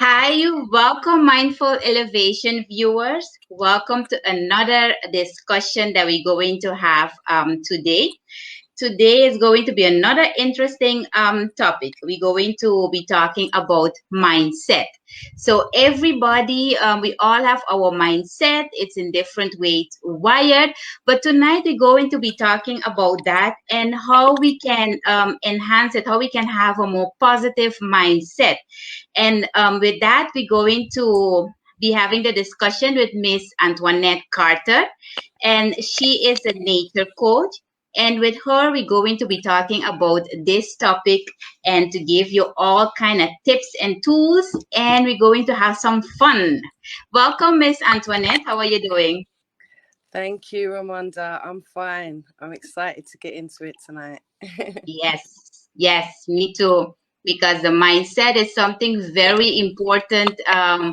Hi, welcome, Mindful Elevation viewers. Welcome to another discussion that we're going to have today. Today is going to be another interesting topic. We're going to be talking about mindset. So, everybody, we all have our mindset. It's in different ways wired. But tonight, we're going to be talking about that and how we can enhance it, how we can have a more positive mindset. And with that, we're going to be having the discussion with Miss Antoinette Carter, and she is a nature coach. And with her, we're going to be talking about this topic and to give you all kind of tips and tools. And we're going to have some fun. Welcome, Miss Antoinette. How are you doing? Thank you, Ramanda. I'm fine. I'm excited to get into it tonight. Yes, yes, me too. Because the mindset is something very important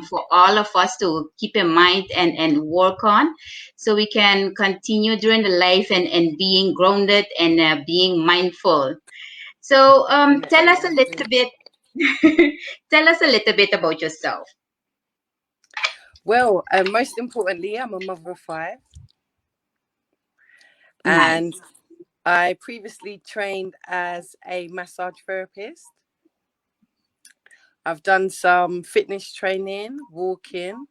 for all of us to keep in mind and work on so we can continue during the life and being grounded and being mindful. So tell Definitely, us a I little agree. bit, tell us a little bit about yourself. Well, most importantly, I'm a mother of five, and Nice. I previously trained as a massage therapist. I've done some fitness training, walking,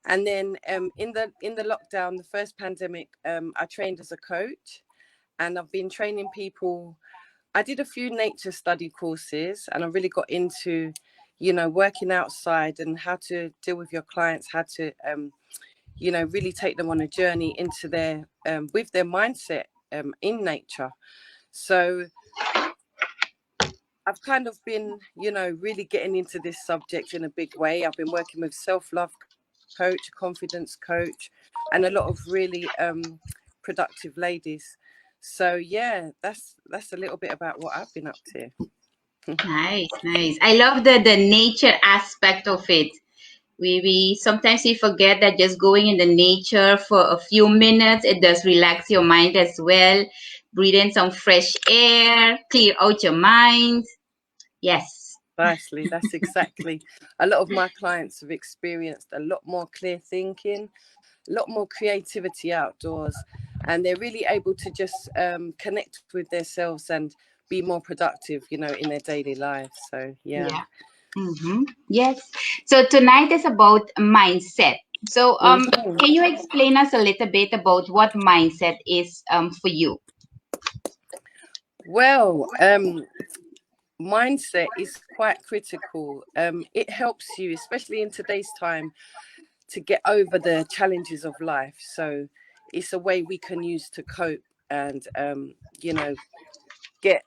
and then in the lockdown, the first pandemic, I trained as a coach, and I've been training people. I did a few nature study courses and I really got into, working outside and how to deal with your clients, how to, really take them on a journey into with their mindset in nature. So I've kind of been, really getting into this subject in a big way. I've been working with self-love coach, confidence coach, and a lot of really productive ladies. So yeah, that's a little bit about what I've been up to. Nice, nice. I love the nature aspect of it. We sometimes we forget that just going in the nature for a few minutes, it does relax your mind as well. Breathe in some fresh air, clear out your mind. Yes. Precisely, that's exactly. A lot of my clients have experienced a lot more clear thinking, a lot more creativity outdoors, and they're really able to just connect with themselves and be more productive, in their daily lives. So, yeah. Yeah. Mm-hmm. Yes. So tonight is about mindset. So Mhm. can you explain us a little bit about what mindset is for you? Well, mindset is quite critical. It helps you, especially in today's time, to get over the challenges of life. So it's a way we can use to cope and get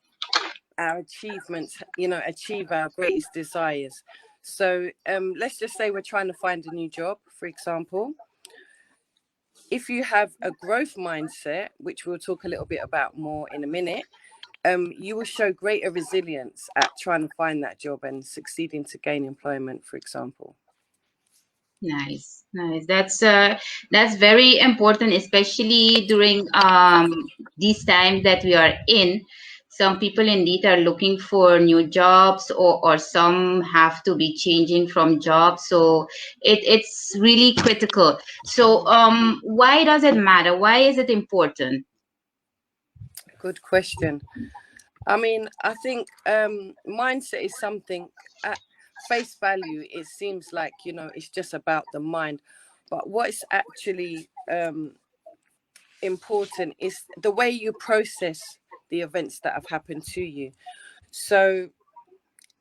our achievements, achieve our greatest desires. So let's just say we're trying to find a new job, for example. If you have a growth mindset, which we'll talk a little bit about more in a minute, you will show greater resilience at trying to find that job and succeeding to gain employment, for example. Nice, nice. That's very important, especially during these times that we are in. Some people indeed are looking for new jobs, or some have to be changing from jobs. So it's really critical. So why does it matter? Why is it important? Good question. I mean, I think mindset is something at face value. It seems like it's just about the mind, but what is actually important is the way you process the events that have happened to you. So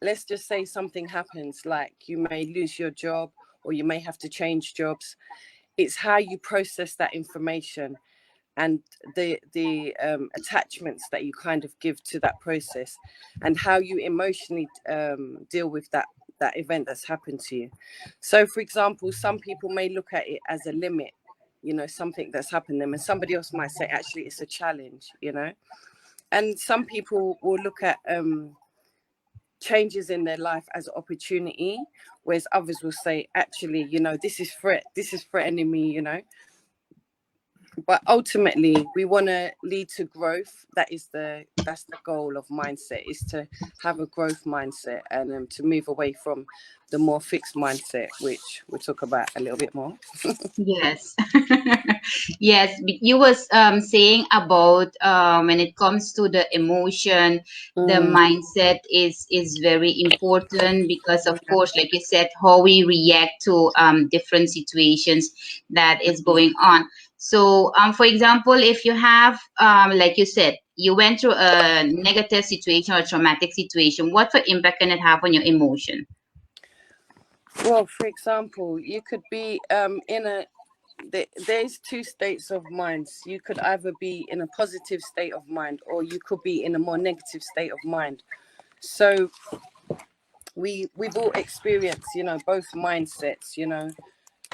let's just say something happens, like you may lose your job or you may have to change jobs. It's how you process that information and the attachments that you kind of give to that process, and how you emotionally deal with that event that's happened to you. So for example, some people may look at it as a limit, something that's happened to them, and somebody else might say actually it's a challenge. And some people will look at changes in their life as opportunity, whereas others will say actually this is threatening me. But ultimately we want to lead to growth. That's the goal of mindset, is to have a growth mindset, and to move away from the more fixed mindset, which we'll talk about a little bit more. Yes. Yes, you was saying about when it comes to the emotion, the Mm, mindset is very important because, of course, like you said, how we react to different situations that is going on. So, for example, if you have, like you said, you went through a negative situation or traumatic situation, what for impact can it have on your emotion? well, for example, you could be in a there's two states of minds. You could either be in a positive state of mind, or you could be in a more negative state of mind. So we've all experienced, both mindsets,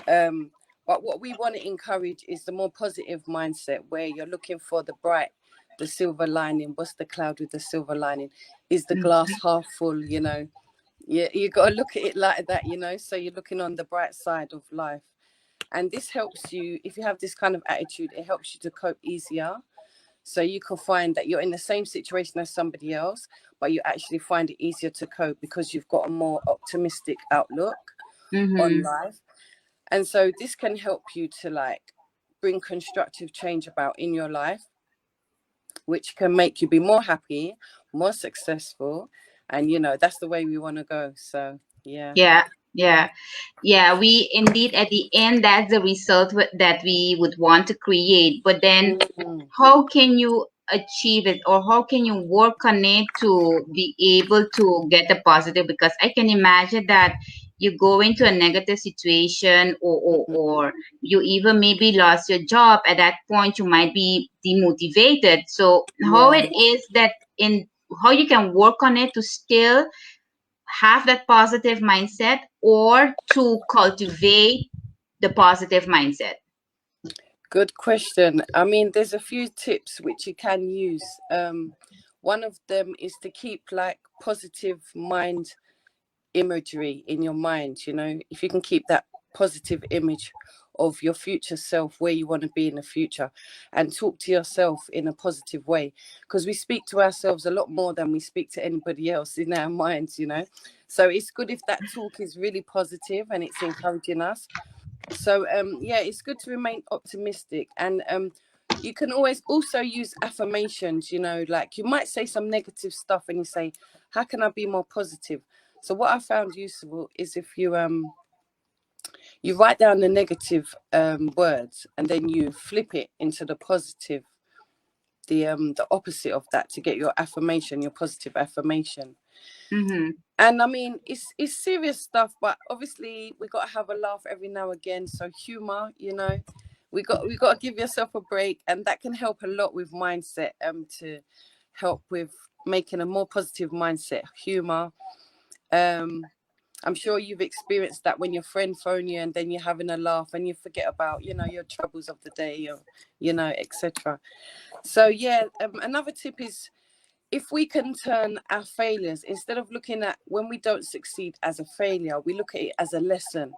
um but what we want to encourage is the more positive mindset, where you're looking for the bright, the silver lining. What's the cloud with the silver lining? Is the glass half full? Yeah, you got to look at it like that, so you're looking on the bright side of life. And this helps you, if you have this kind of attitude, it helps you to cope easier. So you can find that you're in the same situation as somebody else, but you actually find it easier to cope because you've got a more optimistic outlook on Mm-hmm. life. And so this can help you to bring constructive change about in your life, which can make you be more happy, more successful. And, that's the way we want to go. So, yeah. Yeah, yeah, yeah. We indeed, at the end, that's the result that we would want to create. But then, Mm, how can you achieve it, or how can you work on it to be able to get a positive? Because I can imagine that you go into a negative situation, or you even maybe lost your job. At that point, you might be demotivated. So, how yeah. it is that in how you can work on it to still have that positive mindset, or to cultivate the positive mindset? Good question. I mean, there's a few tips which you can use. One of them is to keep positive mind imagery in your mind. If you can keep that positive image of your future self, where you want to be in the future, and talk to yourself in a positive way, because we speak to ourselves a lot more than we speak to anybody else in our minds. So it's good if that talk is really positive and it's encouraging us. So yeah, it's good to remain optimistic. And you can always also use affirmations. Like you might say some negative stuff and you say, how can I be more positive? So what I found useful is if you write down the negative words, and then you flip it into the positive, the opposite of that, to get your affirmation, your positive affirmation. Mm-hmm. And I mean, it's serious stuff, but obviously we got to have a laugh every now and again. So humor, we got to give yourself a break, and that can help a lot with mindset. To help with making a more positive mindset, humor. I'm sure you've experienced that when your friend phone you and then you're having a laugh and you forget about your troubles of the day, or etc. So yeah, another tip is, if we can turn our failures, instead of looking at when we don't succeed as a failure, we look at it as a lesson.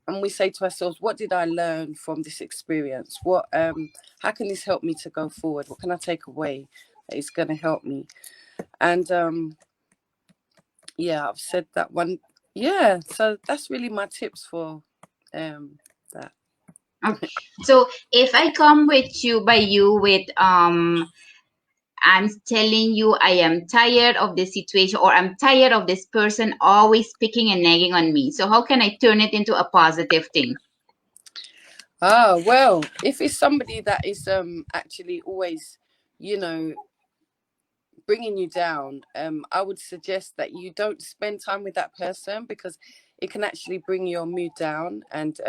And we say to ourselves, what did I learn from this experience? How can this help me to go forward? What can I take away that is going to help me? And yeah, I've said that one. Yeah, so that's really my tips for that. Okay. So if I come with you with I'm telling you I am tired of this situation, or I'm tired of this person always picking and nagging on me. So how can I turn it into a positive thing? Well, if it's somebody that is actually always, you know, bringing you down, I would suggest that you don't spend time with that person, because it can actually bring your mood down and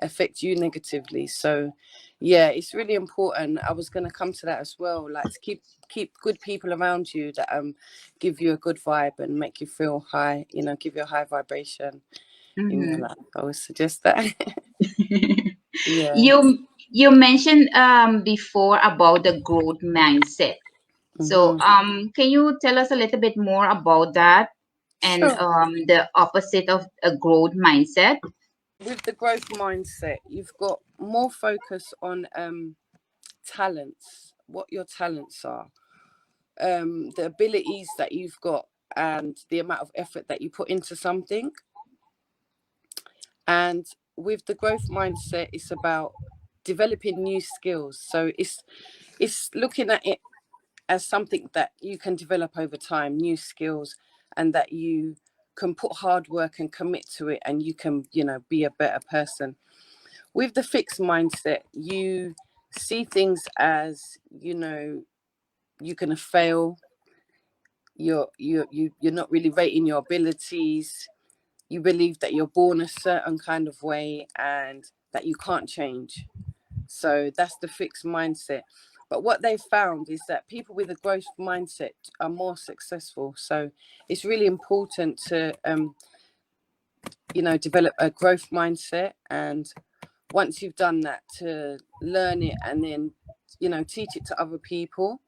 affect you negatively. So yeah, it's really important. I was going to come to that as well, like to keep good people around you that give you a good vibe and make you feel high, give you a high vibration in your Mm-hmm. life. I would suggest that. Yeah. You mentioned before about the growth mindset. So Hmm. can you tell us a little bit more about that, and Sure. the opposite of a growth mindset? with the growth mindset, you've got more focus on talents, what your talents are, the abilities that you've got, and the amount of effort that you put into something. And with the growth mindset, it's about developing new skills. So it's looking at it as something that you can develop over time, new skills, and that you can put hard work and commit to it, and you can, be a better person. With the fixed mindset, you see things as, you're gonna fail. You're not really rating your abilities. You believe that you're born a certain kind of way and that you can't change. So that's the fixed mindset. But what they've found is that people with a growth mindset are more successful. So it's really important to, develop a growth mindset. And once you've done that, to learn it and then, teach it to other people.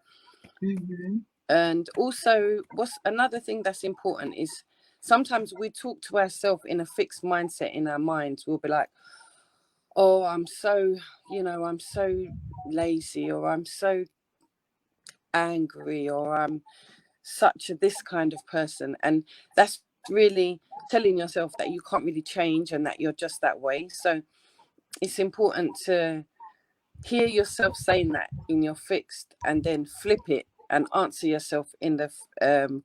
Mm-hmm. And also, what's another thing that's important is sometimes we talk to ourselves in a fixed mindset in our minds. We'll be like, oh, I'm so lazy, or I'm so angry, or I'm such a this kind of person. And that's really telling yourself that you can't really change and that you're just that way. So it's important to hear yourself saying that in your fixed, and then flip it and answer yourself in the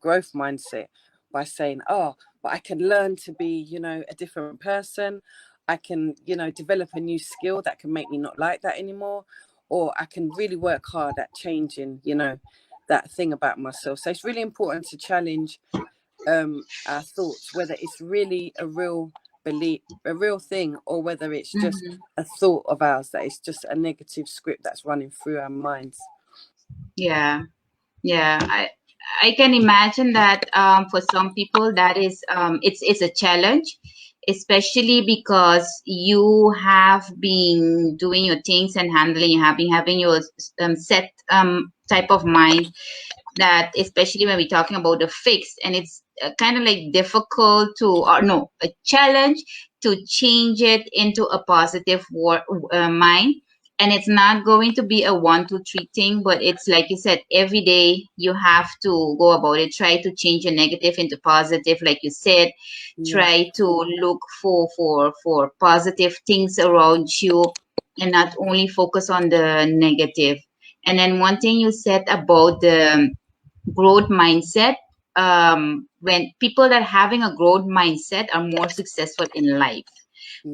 growth mindset by saying, oh, but I can learn to be, a different person. I can, develop a new skill that can make me not like that anymore. Or I can really work hard at changing, that thing about myself. So it's really important to challenge our thoughts, whether it's really a real belief, a real thing, or whether it's just Mm-hmm. a thought of ours, that it's just a negative script that's running through our minds. Yeah. Yeah, I can imagine that for some people that is it's a challenge, especially because you have been doing your things and handling, you have been having your set type of mind, that especially when we're talking about the fixed, and it's kind of like difficult to, or no, a challenge to change it into a positive mind. And it's not going to be a 1 2 3 thing, but it's like you said, every day you have to go about it, try to change a negative into positive, like you said. Yeah. Try to look for positive things around you, and not only focus on the negative. And then one thing you said about the growth mindset, when people that are having a growth mindset are more successful in life.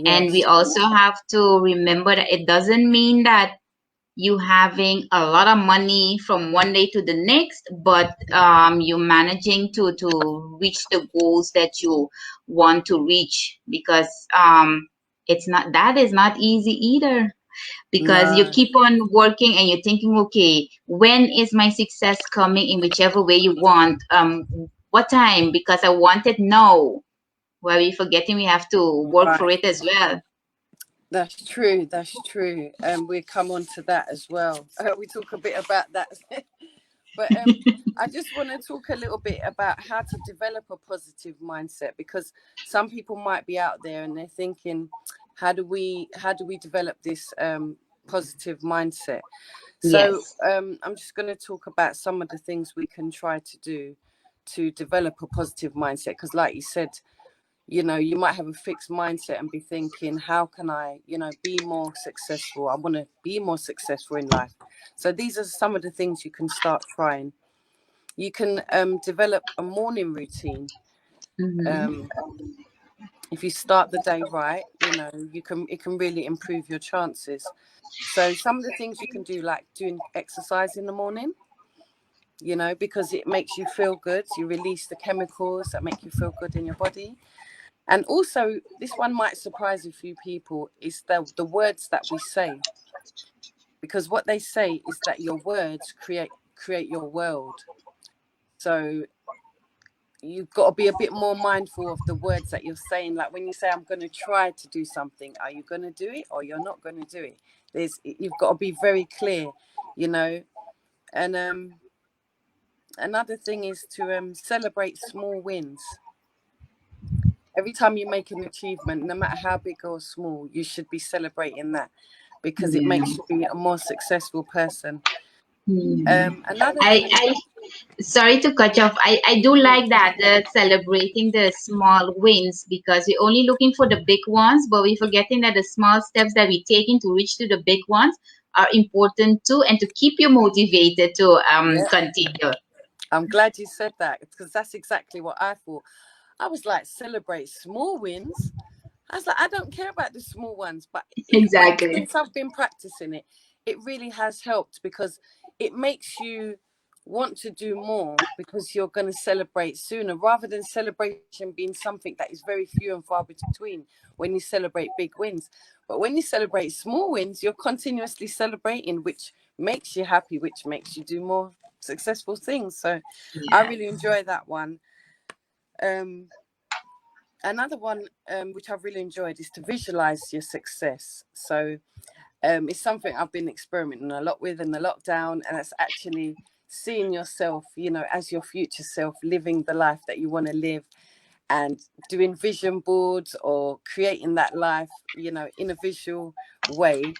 And we Yes. also have to remember that it doesn't mean that you having a lot of money from one day to the next, but you managing to reach the goals that you want to reach, because it's not, that is not easy either, because you No. keep on working and you're thinking, okay, when is my success coming, in whichever way you want, what time, because I want it now. Where we forgetting we have to work for Right. it as well. That's true. That's true. We come on to that as well. We talk a bit about that. But I just want to talk a little bit about how to develop a positive mindset, because some people might be out there and they're thinking, how do we develop this positive mindset? So Yes. I'm just going to talk about some of the things we can try to do to develop a positive mindset. Because, like you said, you might have a fixed mindset and be thinking, how can I, be more successful? I want to be more successful in life. So these are some of the things you can start trying. You can develop a morning routine. Mm-hmm. Um, if you start the day right, it can really improve your chances. So some of the things you can do, like doing exercise in the morning, because it makes you feel good. You release the chemicals that make you feel good in your body. And also, this one might surprise a few people, is the words that we say. Because what they say is that your words create your world. So you've got to be a bit more mindful of the words that you're saying. Like when you say, I'm going to try to do something, are you going to do it or you're not going to do it? You've got to be very clear, you know. And another thing is to celebrate small wins. every time you make an achievement, no matter how big or small, you should be celebrating that, because it makes you be a more successful person. Another thing. I sorry to cut you off. I do like that, celebrating the small wins, because we're only looking for the big ones, but we're forgetting that the small steps that we're taking to reach to the big ones are important too, and to keep you motivated to continue. I'm glad you said that, because that's exactly what I thought. I was like, celebrate small wins. I was like, I don't care about the small ones, but Exactly. since I've been practicing it, it really has helped, because it makes you want to do more, because you're going to celebrate sooner, rather than celebration being something that is very few and far between when you celebrate big wins. But when you celebrate small wins, you're continuously celebrating, which makes you happy, which makes you do more successful things. So I really enjoy that one. Another one which I've really enjoyed is to visualize your success. So it's something I've been experimenting a lot with in the lockdown, and it's actually seeing yourself, as your future self, living the life that you want to live, and doing vision boards or creating that life, in a visual way,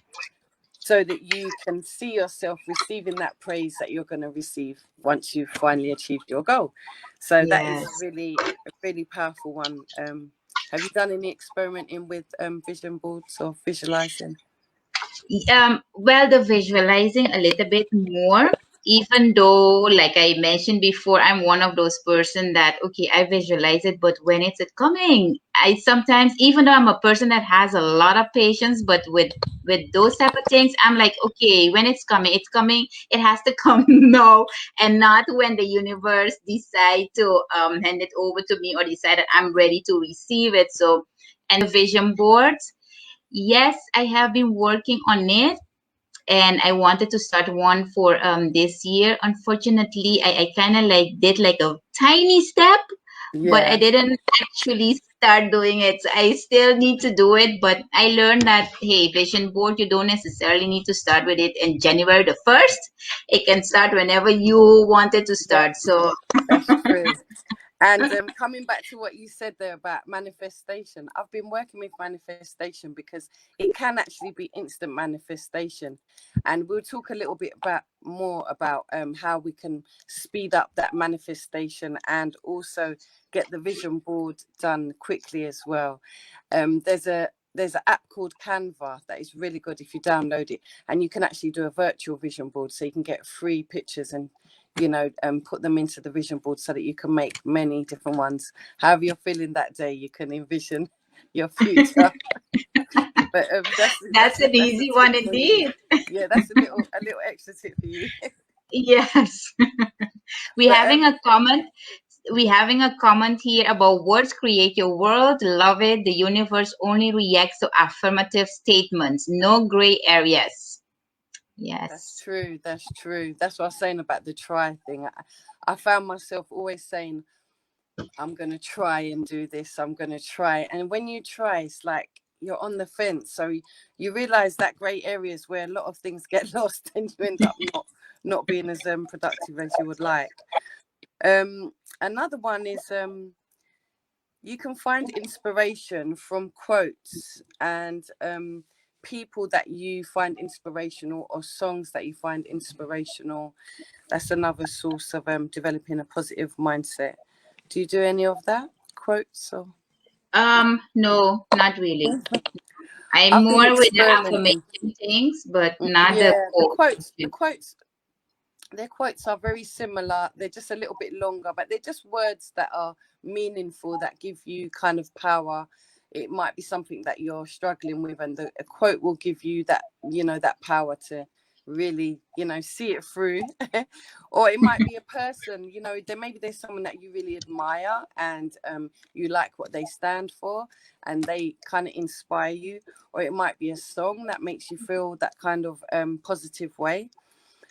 so that you can see yourself receiving that praise that you're going to receive once you've finally achieved your goal. So that is really a really powerful one. Have you done any experimenting with vision boards or visualizing? Well, the visualizing a little bit more, even though, like I mentioned before, I'm one of those person that, okay, I visualize it, but when it's coming, I sometimes, even though I'm a person that has a lot of patience, but with those type of things, I'm like, okay, when it's coming, it has to come now, and not when the universe decide to hand it over to me, or decide that I'm ready to receive it. So, and the vision boards, yes, I have been working on it, and I wanted to start one for this year. Unfortunately, I kind of like did like a tiny step, but I didn't actually start doing it. So I still need to do it, but I learned that, hey, vision board, you don't necessarily need to start with it in January the 1st. It can start whenever you wanted to start. So that's true. And coming back to what you said there about manifestation, I've been working with manifestation because it can actually be instant manifestation. And we'll talk a little bit more about how we can speed up that manifestation, and also get the vision board done quickly as well. There's an app called Canva that is really good if you download it, and you can actually do a virtual vision board, so you can get free pictures and put them into the vision board, so that you can make many different ones. However you're feeling that day, you can envision your future. But that's an easy one indeed. Yeah, that's a little extra tip for you. Yes. we having a comment here about words create your world. Love it. The universe only reacts to affirmative statements. No gray areas. Yes. That's true. That's what I was saying about the try thing. I found myself always saying, I'm going to try and do this. I'm going to try. And when you try, it's like you're on the fence. So you realize that gray areas where a lot of things get lost, and you end up not being as productive as you would like. Another one is you can find inspiration from quotes and people that you find inspirational, or songs that you find inspirational. That's another source of developing a positive mindset. Do you do any of that? Quotes or? No, not really. I'm I've been more with the experimenting. affirmation things, but not the quotes. Their quotes are very similar. They're just a little bit longer, but they're just words that are meaningful, that give you kind of power. It might be something that you're struggling with, and a quote will give you that, that power to really, see it through. Or it might be a person, there's someone that you really admire, and you like what they stand for, and they kind of inspire you. Or it might be a song that makes you feel that kind of positive way.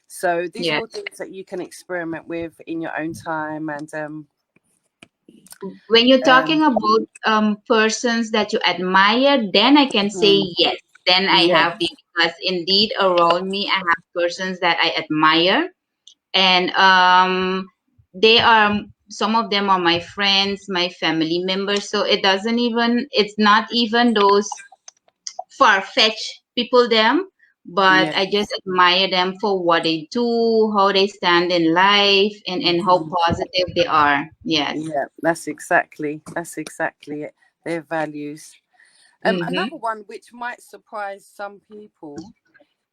So these are all things that you can experiment with in your own time. And when you're talking about persons that you admire, then I can say yes. Then I have because indeed around me I have persons that I admire, and they are some of them are my friends, my family members. So it's not even those far-fetched people them, but Yeah. I just admire them for what they do, how they stand in life, and how Mhm. positive they are. Yes. Yeah, that's exactly it. Their values. Mm-hmm. Another one which might surprise some people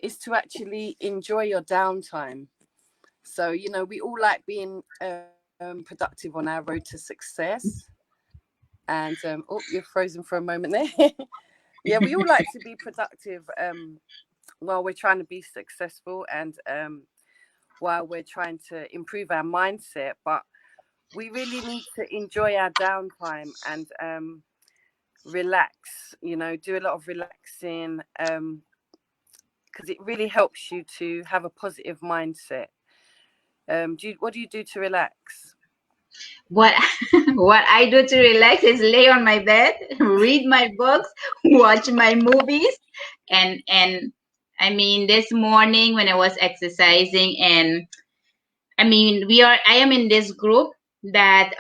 is to actually enjoy your downtime. So, you know, we all like being productive on our road to success. And oh, you're frozen for a moment there. Yeah, we all like to be productive while we're trying to be successful and while we're trying to improve our mindset. But we really need to enjoy our downtime and relax, you know, do a lot of relaxing because it really helps you to have a positive mindset. What do you do to relax? What what I do to relax is lay on my bed, read my books, watch my movies, and I mean this morning when I was exercising, and I mean I am in this group that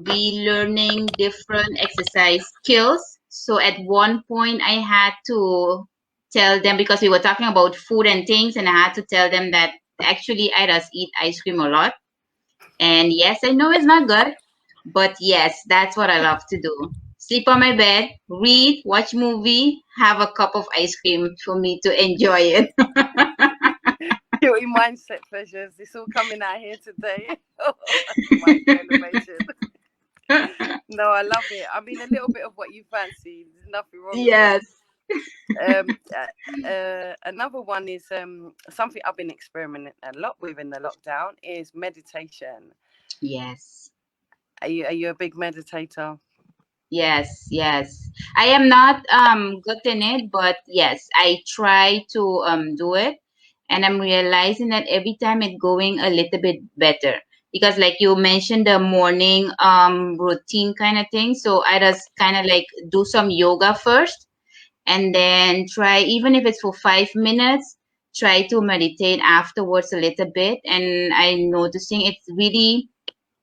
we learning different exercise skills. So at one point I had to tell them, because we were talking about food and things, and I had to tell them that actually I just eat ice cream a lot. And yes, I know it's not good, but yes, that's what I love to do. Sleep on my bed, read, watch movie, have a cup of ice cream for me to enjoy it. Guilty mindset pleasures. It's all coming out here today. Micro elevation. No, I love it. I mean, a little bit of what you fancy. There's nothing wrong with it. Yes. Another one is something I've been experimenting a lot with in the lockdown is meditation. Yes. Are you a big meditator? Yes, yes. I am not good in it, but yes, I try to do it, and I'm realizing that every time it's going a little bit better. Because like you mentioned the morning routine kind of thing, so I just kind of like do some yoga first, and then try, even if it's for 5 minutes, try to meditate afterwards a little bit, and I'm noticing it's really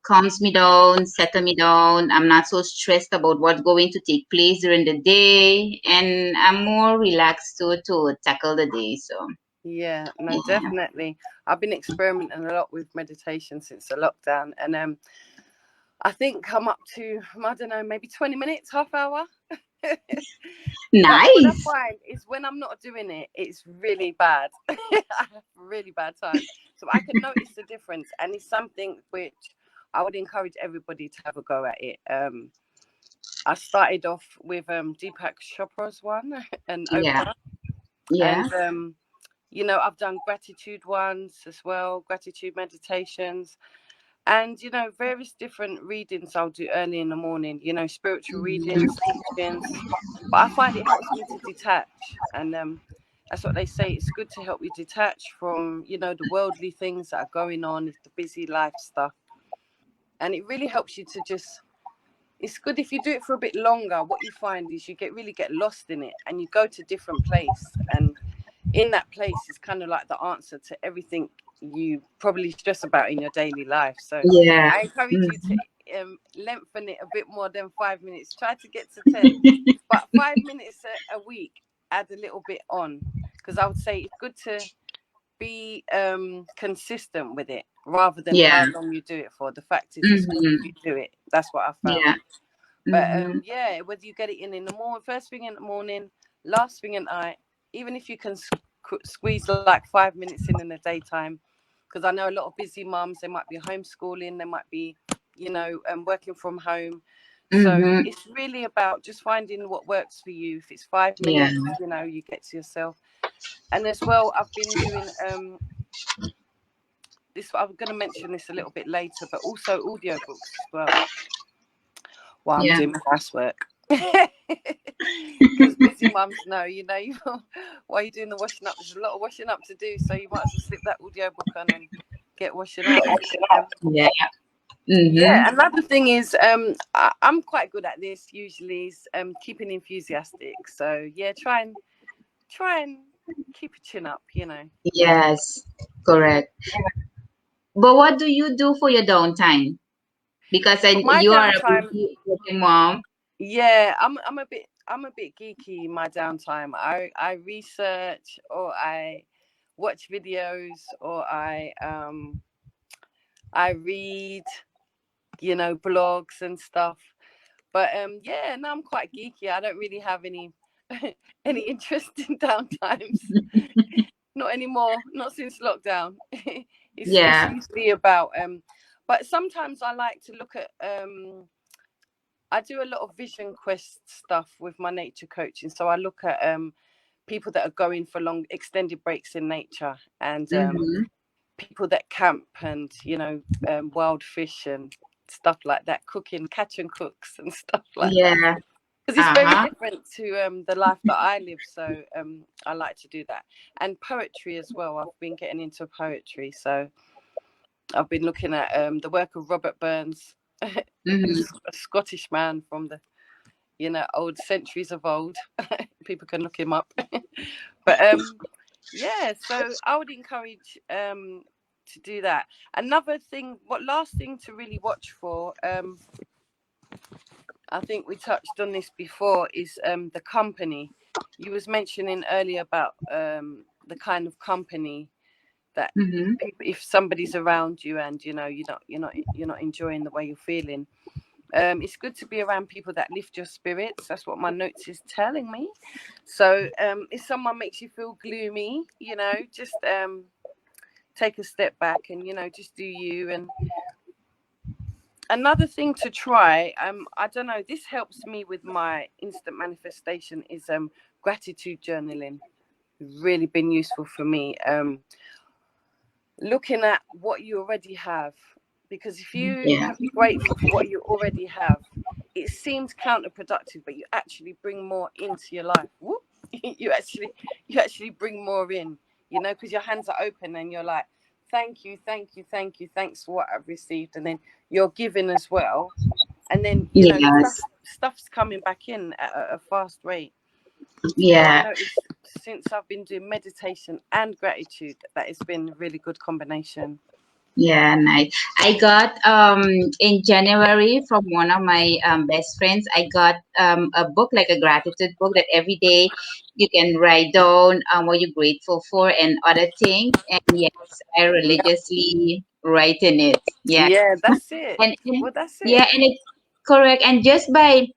calms me down, settle me down. I'm not so stressed about what's going to take place during the day, and I'm more relaxed to tackle the day. So Yeah, no, yeah. definitely. I've been experimenting a lot with meditation since the lockdown, and I think I'm up to, I don't know, maybe 20 minutes, half hour. But what I Nice. find is when I'm not doing it, it's really bad. I have a really bad time. So I can notice the difference, and it's something which I would encourage everybody to have a go at it. I started off with Deepak Chopra's one and Yeah. Oprah, Yeah. and you know, I've done gratitude ones as well, gratitude meditations, and you know, various different readings I'll do early in the morning. You know, spiritual Mhm. readings, teachings. But I find it helps me to detach, and that's what they say. It's good to help you detach from, you know, the worldly things that are going on, the busy life stuff, and it really helps you to just. It's good if you do it for a bit longer. What you find is you really get lost in it, and you go to different place, and in that place is kind of like the answer to everything you probably stress about in your daily life. So Yeah. I encourage you Mhm. to lengthen it a bit more than 5 minutes. Try to get to 10, but 5 minutes a week, add a little bit on, because I would say it's good to be consistent with it rather than Yeah. how long you do it for. The fact is, it's good if Hmm. you do it. That's what I Yeah. found. But Hmm. yeah, whether you get it in the morning, first thing in the morning, last thing at night, even if you can squeeze like 5 minutes in the daytime, because I know a lot of busy mums, they might be homeschooling, they might be, you know, working from home. So Hmm. it's really about just finding what works for you. If it's five Yeah. minutes, you know, you get to yourself. And as well, I've been doing this. I'm going to mention this a little bit later, but also audiobooks as well while I'm Yeah. doing my housework. Because busy mums know, you know, while you're doing the washing up, there's a lot of washing up to do. So you might as well slip that audiobook on and get washing up. Yeah. Hmm. Yeah, another thing is I'm quite good at this usually is keeping enthusiastic. So yeah, try and keep your chin up, you know. Yes. Correct. But what do you do for your downtime? Because My you are a downtime, busy working mom. yeah, I'm a bit geeky in my downtime. I research, or I watch videos, or I read, blogs and stuff. But yeah, no, I'm quite geeky. I don't really have any any interesting downtimes. Not anymore. Not since lockdown. It's Yeah. usually about but sometimes I like to look at I do a lot of vision quest stuff with my nature coaching. So I look at people that are going for long extended breaks in nature, and Mm-hmm. people that camp, and wild fish and stuff like that, cooking, catch and cooks and stuff like that, Yeah. because it's very Uh-huh. different to the life that I live. So I like to do that. And poetry as well. I've been getting into poetry, so I've been looking at the work of Robert Burns, Mm-hmm. who's a Scottish man from the old centuries of old. People can look him up. But yeah, so I would encourage to do that. Another thing, last thing to really watch for, I think we touched on this before, is the company. You was mentioning earlier about the kind of company that Mm-hmm. if somebody's around you and you're not enjoying the way you're feeling. It's good to be around people that lift your spirits. That's what my notes is telling me. So if someone makes you feel gloomy, just take a step back and just do you. And another thing to try, I don't know, this helps me with my instant manifestation, is gratitude journaling. Really been useful for me. Looking at what you already have, because if you Yeah. have to be grateful for what you already have, it seems counterproductive, but you actually bring more into your life. Whoop. you actually bring more in, because your hands are open and you're like, thank you, thank you, thank you, thanks for what I've received. And then you're giving as well, and then Yes. stuff's coming back in at a fast rate. So I've Yeah. noticed since I've been doing meditation and gratitude that it's been a really good combination. Yeah, nice. I got in January from one of my best friends. I got a book, like a gratitude book, that every day you can write down what you're grateful for and other things. And yes, I Yeah, religiously write in it. Yeah, yeah, that's it. and Well, that's yeah, it. and it's correct. And just by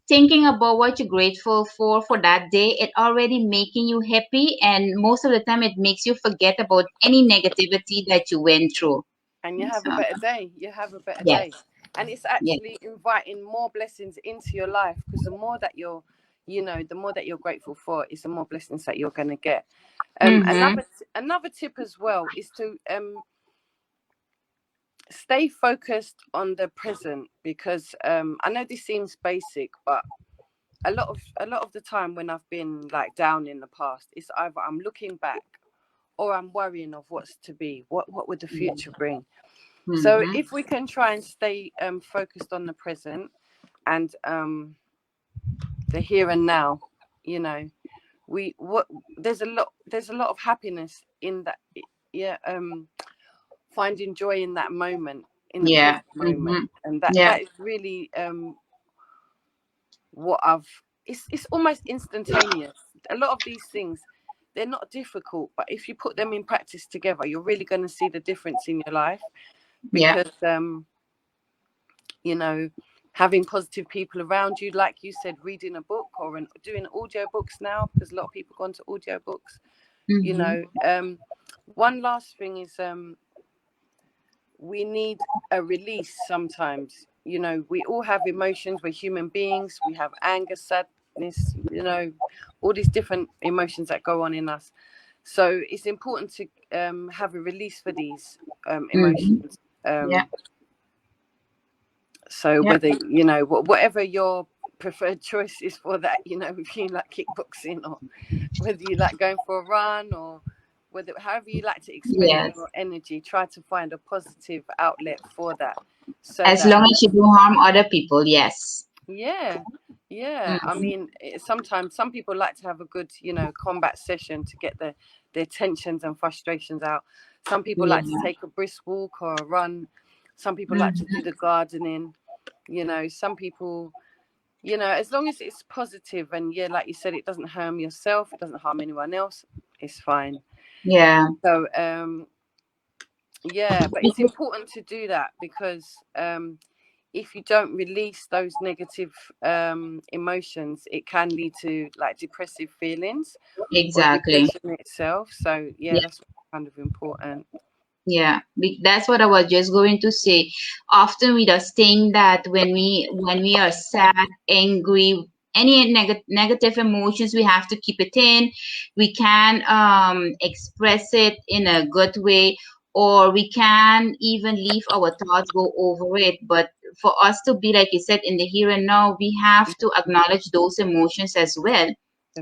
thinking about what you're grateful for that day, it already making you happy. And most of the time, it makes you forget about any negativity that you went through. And you have a So better day. You have a better yes, day. And it's yes. actually inviting more blessings into your life, because the more that the more that you're grateful for, is the more blessings that you're going to get. Mm-hmm. Another tip as well is to stay focused on the present, because I know this seems basic, but a lot of the time when I've been like down in the past, it's either I'm looking back or I'm worrying of what's to be. What would the future bring? So Mm-hmm. if we can try and stay focused on the present and the here and now, you know, we what there's a lot of happiness in that. Yeah, finding joy in that moment, in the Yeah. present moment, Mm-hmm. and that Yeah. that is really what I've. It's almost instantaneous. A lot of these things, they're not difficult, but if you put them in practice together, you're really going to see the difference in your life, Yeah. because you know, having positive people around you, like you said, reading a book or doing audio books now, because a lot of people go into audio books. Mm-hmm. One last thing is we need a release sometimes. We all have emotions. We're human beings. We have anger, sadness, all these different emotions that go on in us. So it's important to have a release for these Mm-hmm. emotions. Yeah. So Yeah. whether whatever your preferred choice is for that, if you like kickboxing, or whether you like going for a run, or however you like to expend Yes. your energy, try to find a positive outlet for that, so As that long as you don't harm other people, yes. yeah, yeah. I Mm-hmm. mean, sometimes some people like to have a good combat session to get their tensions and frustrations out. Some people like to Yeah. take a brisk walk or a run. Some people like to do the gardening, you know, some people, you know, as long as it's positive and, yeah, like you said, it doesn't harm yourself, it doesn't harm anyone else, it's fine. Yeah. So yeah, but it's important to do that, because if you don't release those negative emotions, it can lead to like depressive feelings or Exactly. depression itself. So yeah, Yeah. that's kind of important. Yeah, that's what I was just going to say. Often we just think that when we are sad, angry, any negative emotions, we have to keep it in. We can express it in a good way, or we can even leave our thoughts go over it. But for us to be, like you said, in the here and now, we have to acknowledge those emotions as well.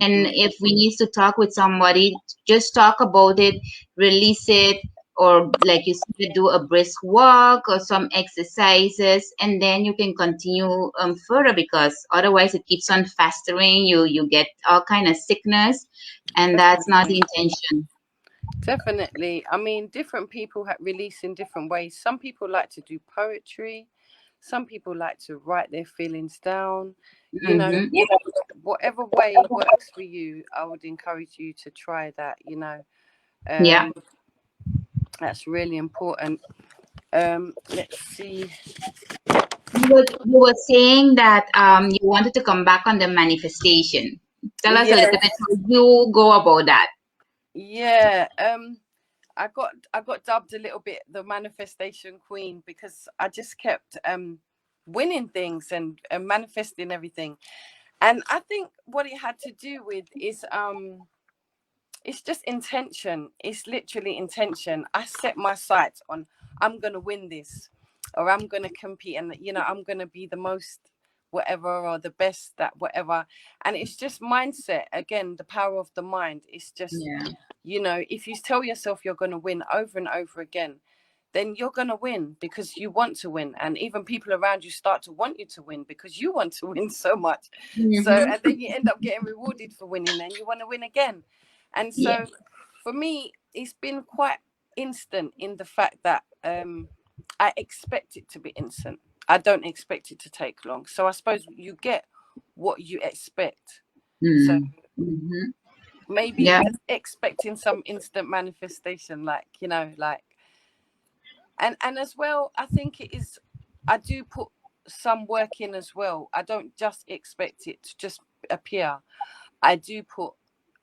And Definitely. if we need to talk with somebody, just talk about it, release it, or like you said, do a brisk walk or some exercises, and then you can continue further, because otherwise it keeps on festering. You get all kind of sickness, and that's not the Definitely. intention. Definitely. I mean, different people release in different ways. Some people like to do poetry. Some people like to write their feelings down. You know, Mm-hmm. whatever way works for you, I would encourage you to try that. You know, Yeah. that's really important. Let's see. You were saying that you wanted to come back on the manifestation. Tell us a little bit Yes. how you go about that. Yeah. I got dubbed a little bit the manifestation queen, because I just kept winning things and manifesting everything. And I think what it had to do with is it's just intention. It's literally intention. I set my sights on, I'm gonna win this, or I'm gonna compete, and you know, I'm gonna be the most whatever, or the best at whatever. And it's just mindset. Again, the power of the mind. It's just, Yeah. you know, if you tell yourself you're gonna win over and over again, then you're going to win, because you want to win. And even people around you start to want you to win, because you want to win so much. So, Mm-hmm. and then you end up getting rewarded for winning, and you want to win again. And Yeah. so for me, it's been quite instant in the fact that I expect it to be instant. I don't expect it to take long. So I suppose you get what you expect. So Mm-hmm. maybe Yeah. just expecting some instant manifestation, like, you know, like, and as well, I think it is, I do put some work in as well. I don't just expect it to just appear. I do put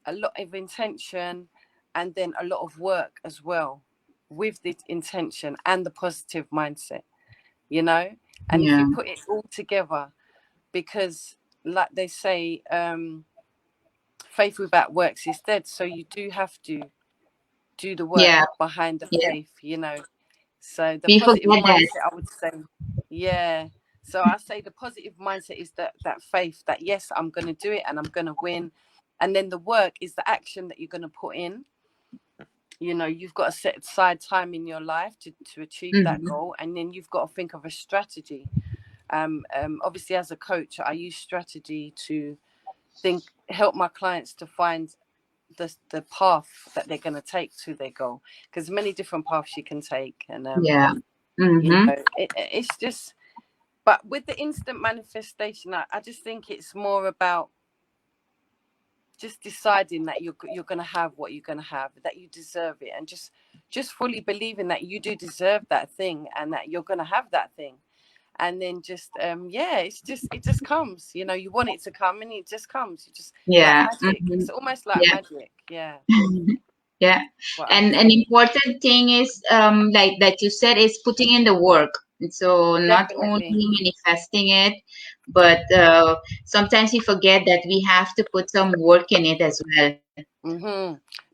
a lot of intention and then a lot of work as well, with the intention and the positive mindset, you know. And if you Yeah. put it all together, because like they say, faith without works is dead. So you do have to do the work Yeah. behind the Yeah. faith, you know. So the We positive forget that. mindset, I would say, yeah. So I say the positive mindset is that faith that, yes, I'm going to do it and I'm going to win. And then the work is the action that you're going to put in. You know, you've got to set aside time in your life to achieve that Mm-hmm. goal, and then you've got to think of a strategy. Obviously, as a coach, I use strategy to help my clients to find the path that they're going to take to their goal, because many different paths you can take. And Yeah. you Mm-hmm. know, it's just, but with the instant manifestation, I just think it's more about just deciding that you're going to have what you're going to have, that you deserve it, and just fully believing that you do deserve that thing and that you're going to have that thing. And then just yeah, it just comes, you know. You want it to come and it just comes. You just, like Yeah. magic. Mm-hmm. It's almost like Yeah. magic. Yeah, Yeah. what I And think. an important thing is, like that you said, is putting in the work. So not only Definitely. manifesting it, but sometimes we forget that we have to put some work in it as well.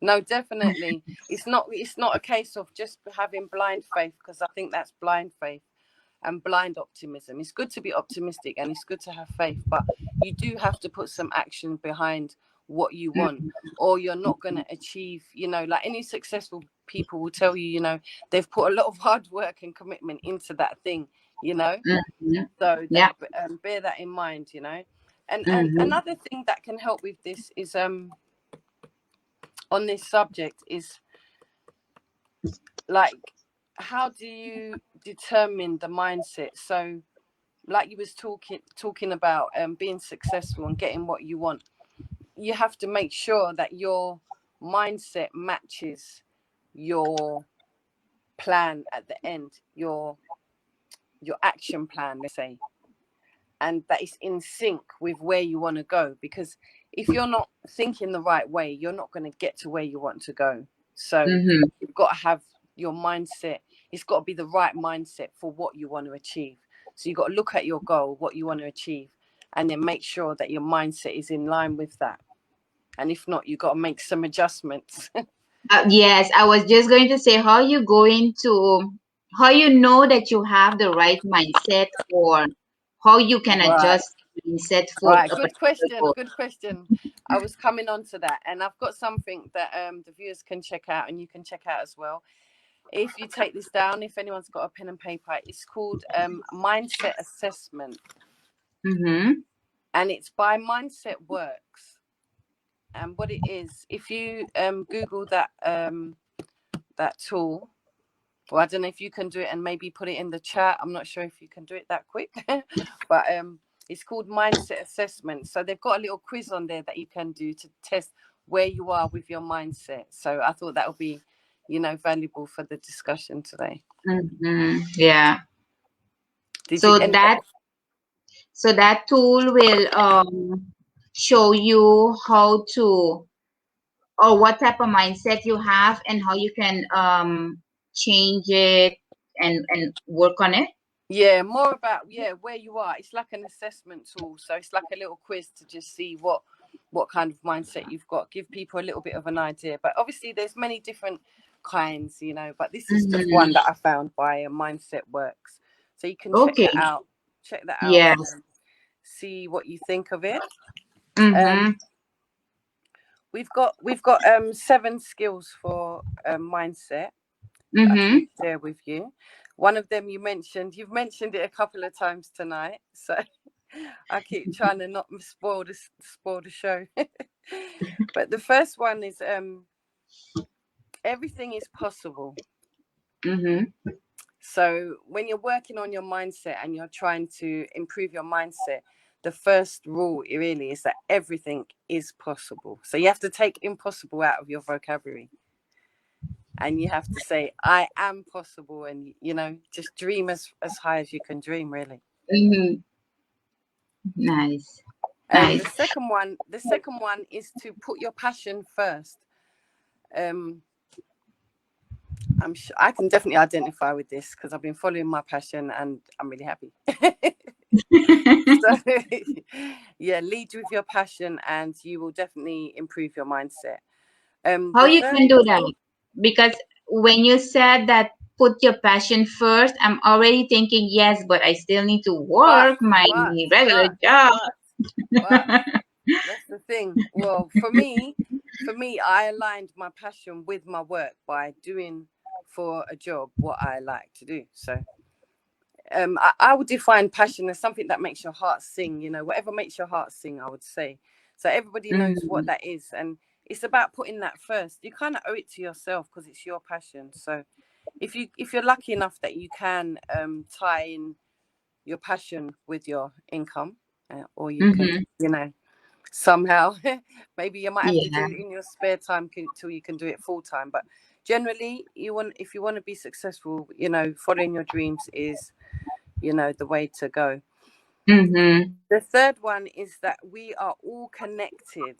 No, definitely. It's not a case of just having blind faith, because I think that's blind faith and blind optimism. It's good to be optimistic and it's good to have faith, but you do have to put some action behind what you want, or you're not going to achieve, you know, like any successful people will tell you, you know, they've put a lot of hard work and commitment into that thing, you know. Mm-hmm. So Yeah. bear that in mind, you know. And Mm-hmm. another thing that can help with this is on this subject is, like, how do you determine the mindset. So like you was talking about being successful and getting what you want, you have to make sure that your mindset matches your plan at the end, your action plan, let's say, and that is in sync with where you want to go. Because if you're not thinking the right way, you're not going to get to where you want to go. So you've got to have your mindset. It's got to be the right mindset for what you want to achieve. So you've got to look at your goal, what you want to achieve, and then make sure that your mindset is in line with that. And if not, you've got to make some adjustments. Yes, I was just going to say, how you know that you have the right mindset, or how you can Right. adjust mindset for Right, a good particular question. goal. Good question. I was coming on to that, and I've got something that the viewers can check out, and you can check out as well. If you take this down, if anyone's got a pen and paper, it's called Mindset Assessment, and it's by Mindset Works. And what it is, if you Google that that tool, well, I don't know if you can do it and maybe put it in the chat. I'm not sure if you can do it that quick, but it's called Mindset Assessment. So they've got a little quiz on there that you can do to test where you are with your mindset. So I thought that would be, valuable for the discussion today. Yeah. So that tool will show you how to, or what type of mindset you have, and how you can change it and work on it. Yeah, more about where you are. It's like an assessment tool, so it's like a little quiz to just see what kind of mindset you've got. Give people a little bit of an idea, but obviously there's many different kinds, but this is just one that I found by Mindset Works, so you can check that out. Yes. And see what you think of it. We've got 7 skills for mindset that I can share with you. One of them you've mentioned it a couple of times tonight, so I keep trying to not spoil the show. But the first one is everything is possible. So when you're working on your mindset and you're trying to improve your mindset, the first rule really is that everything is possible. So you have to take impossible out of your vocabulary. And you have to say, I am possible. And, just dream as high as you can dream, really. Nice. The second one is to put your passion first. I'm sure I can definitely identify with this because I've been following my passion and I'm really happy. So, lead with your passion and you will definitely improve your mindset. How you can do that? Because when you said that, put your passion first, I'm already thinking, yes, but I still need to work my regular job. But that's the thing. Well, for me, I aligned my passion with my work by doing for a job what I like to do. So I would define passion as something that makes your heart sing, whatever makes your heart sing, I would say. So everybody knows what that is. And it's about putting that first. You kind of owe it to yourself because it's your passion. So if you're lucky enough that you can tie in your passion with your income, or you can, somehow, maybe you might have to do it in your spare time till you can do it full time. But generally, if you want to be successful, following your dreams is, the way to go. The third one is that we are all connected.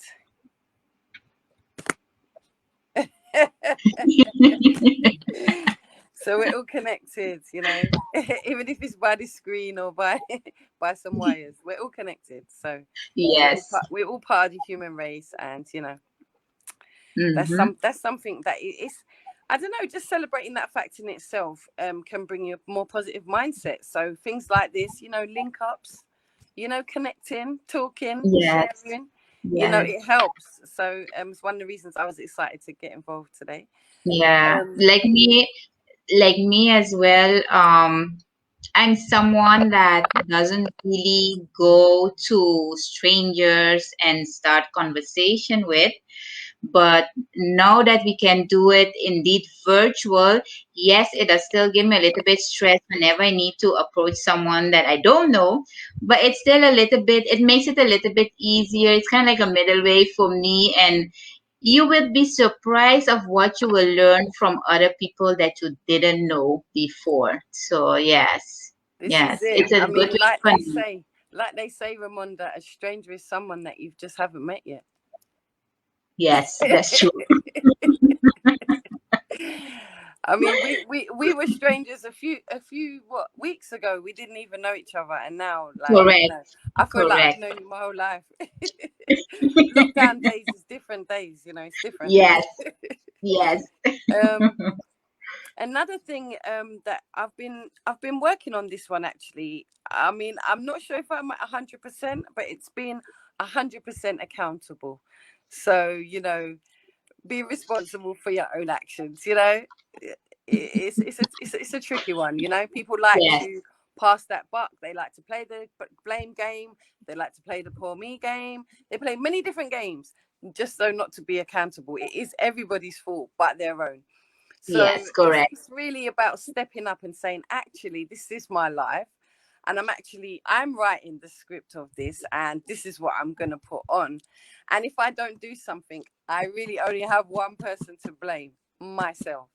So we're all connected, even if it's by the screen or by some wires, we're all connected. So yes, we're all part of the human race, and that's something that is, I don't know, just celebrating that fact in itself can bring you a more positive mindset. So things like this, link ups, connecting, talking, sharing, it helps. So it's one of the reasons I was excited to get involved today. Like me as well. I'm someone that doesn't really go to strangers and start conversation with, But now that we can do it indeed virtual, yes, it does still give me a little bit stress whenever I need to approach someone that I don't know, but it's still a little bit, it makes it a little bit easier. It's kind of like a middle way for me, and you will be surprised of what you will learn from other people that you didn't know before. So yes, This is yes, it. it's a I good mean, way to connect. like they say, Ramonda, a stranger is someone that you just haven't met yet. Yes, that's true. I mean, we were strangers a few what weeks ago. We didn't even know each other, and now, like, Correct, I feel like I've correct. known you my whole life. Lockdown days is different days, it's different. Yes, yes. um, Another thing that I've been working on this one actually. I mean, I'm not sure if I'm at 100%, but it's been 100% accountable. So, be responsible for your own actions. It's a tricky one. People like Yes, to pass that buck. They like to play the blame game. They like to play the poor me game. They play many different games just so not to be accountable. It is everybody's fault but their own. So yes, it's, correct. it's really about stepping up and saying, actually, this is my life. And I'm writing the script of this, and this is what I'm going to put on. And if I don't do something, I really only have one person to blame, myself.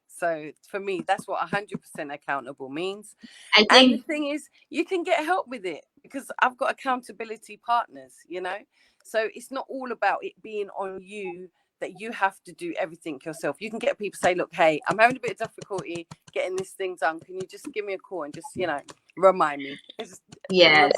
So for me, that's what 100% accountable means. I And the think, thing is, you can get help with it because I've got accountability partners. So it's not all about it being on you that you have to do everything yourself. You can get people say, look, hey, I'm having a bit of difficulty getting this thing done. Can you just give me a call and just, remind me? Just yes,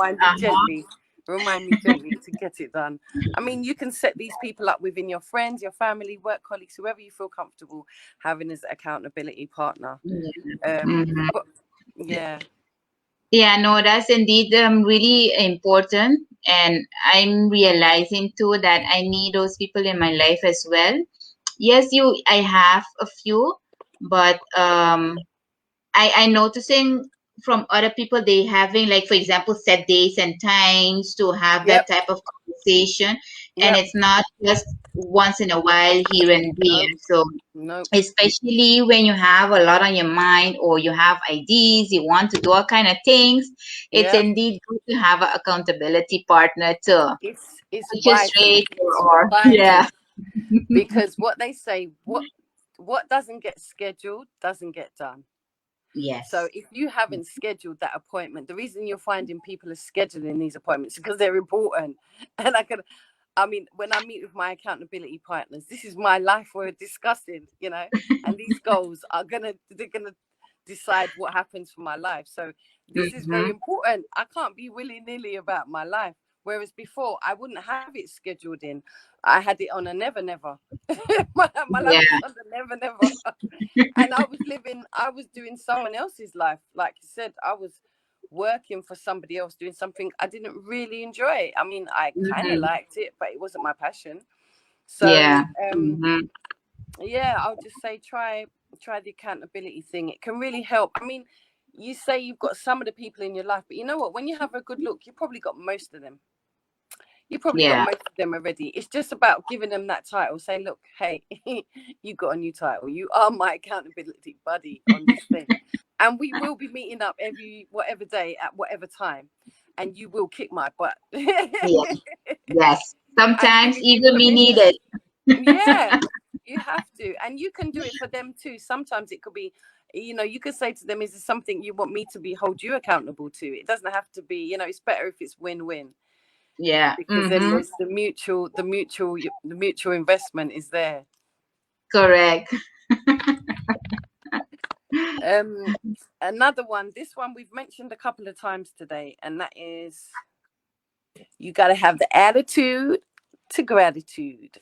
remind me gently to get it done. I mean, you can set these people up within your friends, your family, work colleagues, whoever you feel comfortable having as accountability partner. mhm. But yeah. Yeah, no, that's indeed really important. And I'm realizing too that I need those people in my life as well. Yes, I have a few, but I noticing from other people they having, like, for example, set days and times to have that Yep. type of conversation, and Yep. it's not just once in a while here and there. Nope. So Nope. especially when you have a lot on your mind or you have ideas, you want to do all kind of things, it's Yep. indeed good to have an accountability partner to It's push you vital. straight, It's or yeah. vital because what they say, what doesn't get scheduled doesn't get done. So Yes. if you haven't scheduled that appointment, the reason you're finding people are scheduling these appointments is because they're important. And I mean, when I meet with my accountability partners, this is my life we're discussing, and these goals they're gonna decide what happens for my life. So this is very Hmm. important. I can't be willy-nilly about my life. Whereas before I wouldn't have it scheduled in. I had it on a never never. my life was Yeah. on a never never. And I was doing someone else's life. Like you said, I was working for somebody else doing something I didn't really enjoy. I mean, I kind of Hmm. liked it, but it wasn't my passion. So Yeah. Hmm. yeah, I'll just say try the accountability thing. It can really help. I mean, you say you've got some of the people in your life, but you know what? When you have a good look, you probably got most of them. You probably got Yeah. most of them already. It's just about giving them that title. Say, look, hey, you got a new title. You are my accountability buddy on this thing. And we will be meeting up every whatever day at whatever time. And you will kick my butt. Yeah. Yes. I'm Sometimes giving you even me permission. needed. Yeah, you have to. And you can do it for them too. Sometimes it could be, you could say to them, is there something you want me to hold you accountable to? It doesn't have to be, it's better if it's win-win, Yeah. because then Hmm. there's the mutual investment is there. Correct. Um, Another one. This one we've mentioned a couple of times today, and that is you got to have the attitude to gratitude.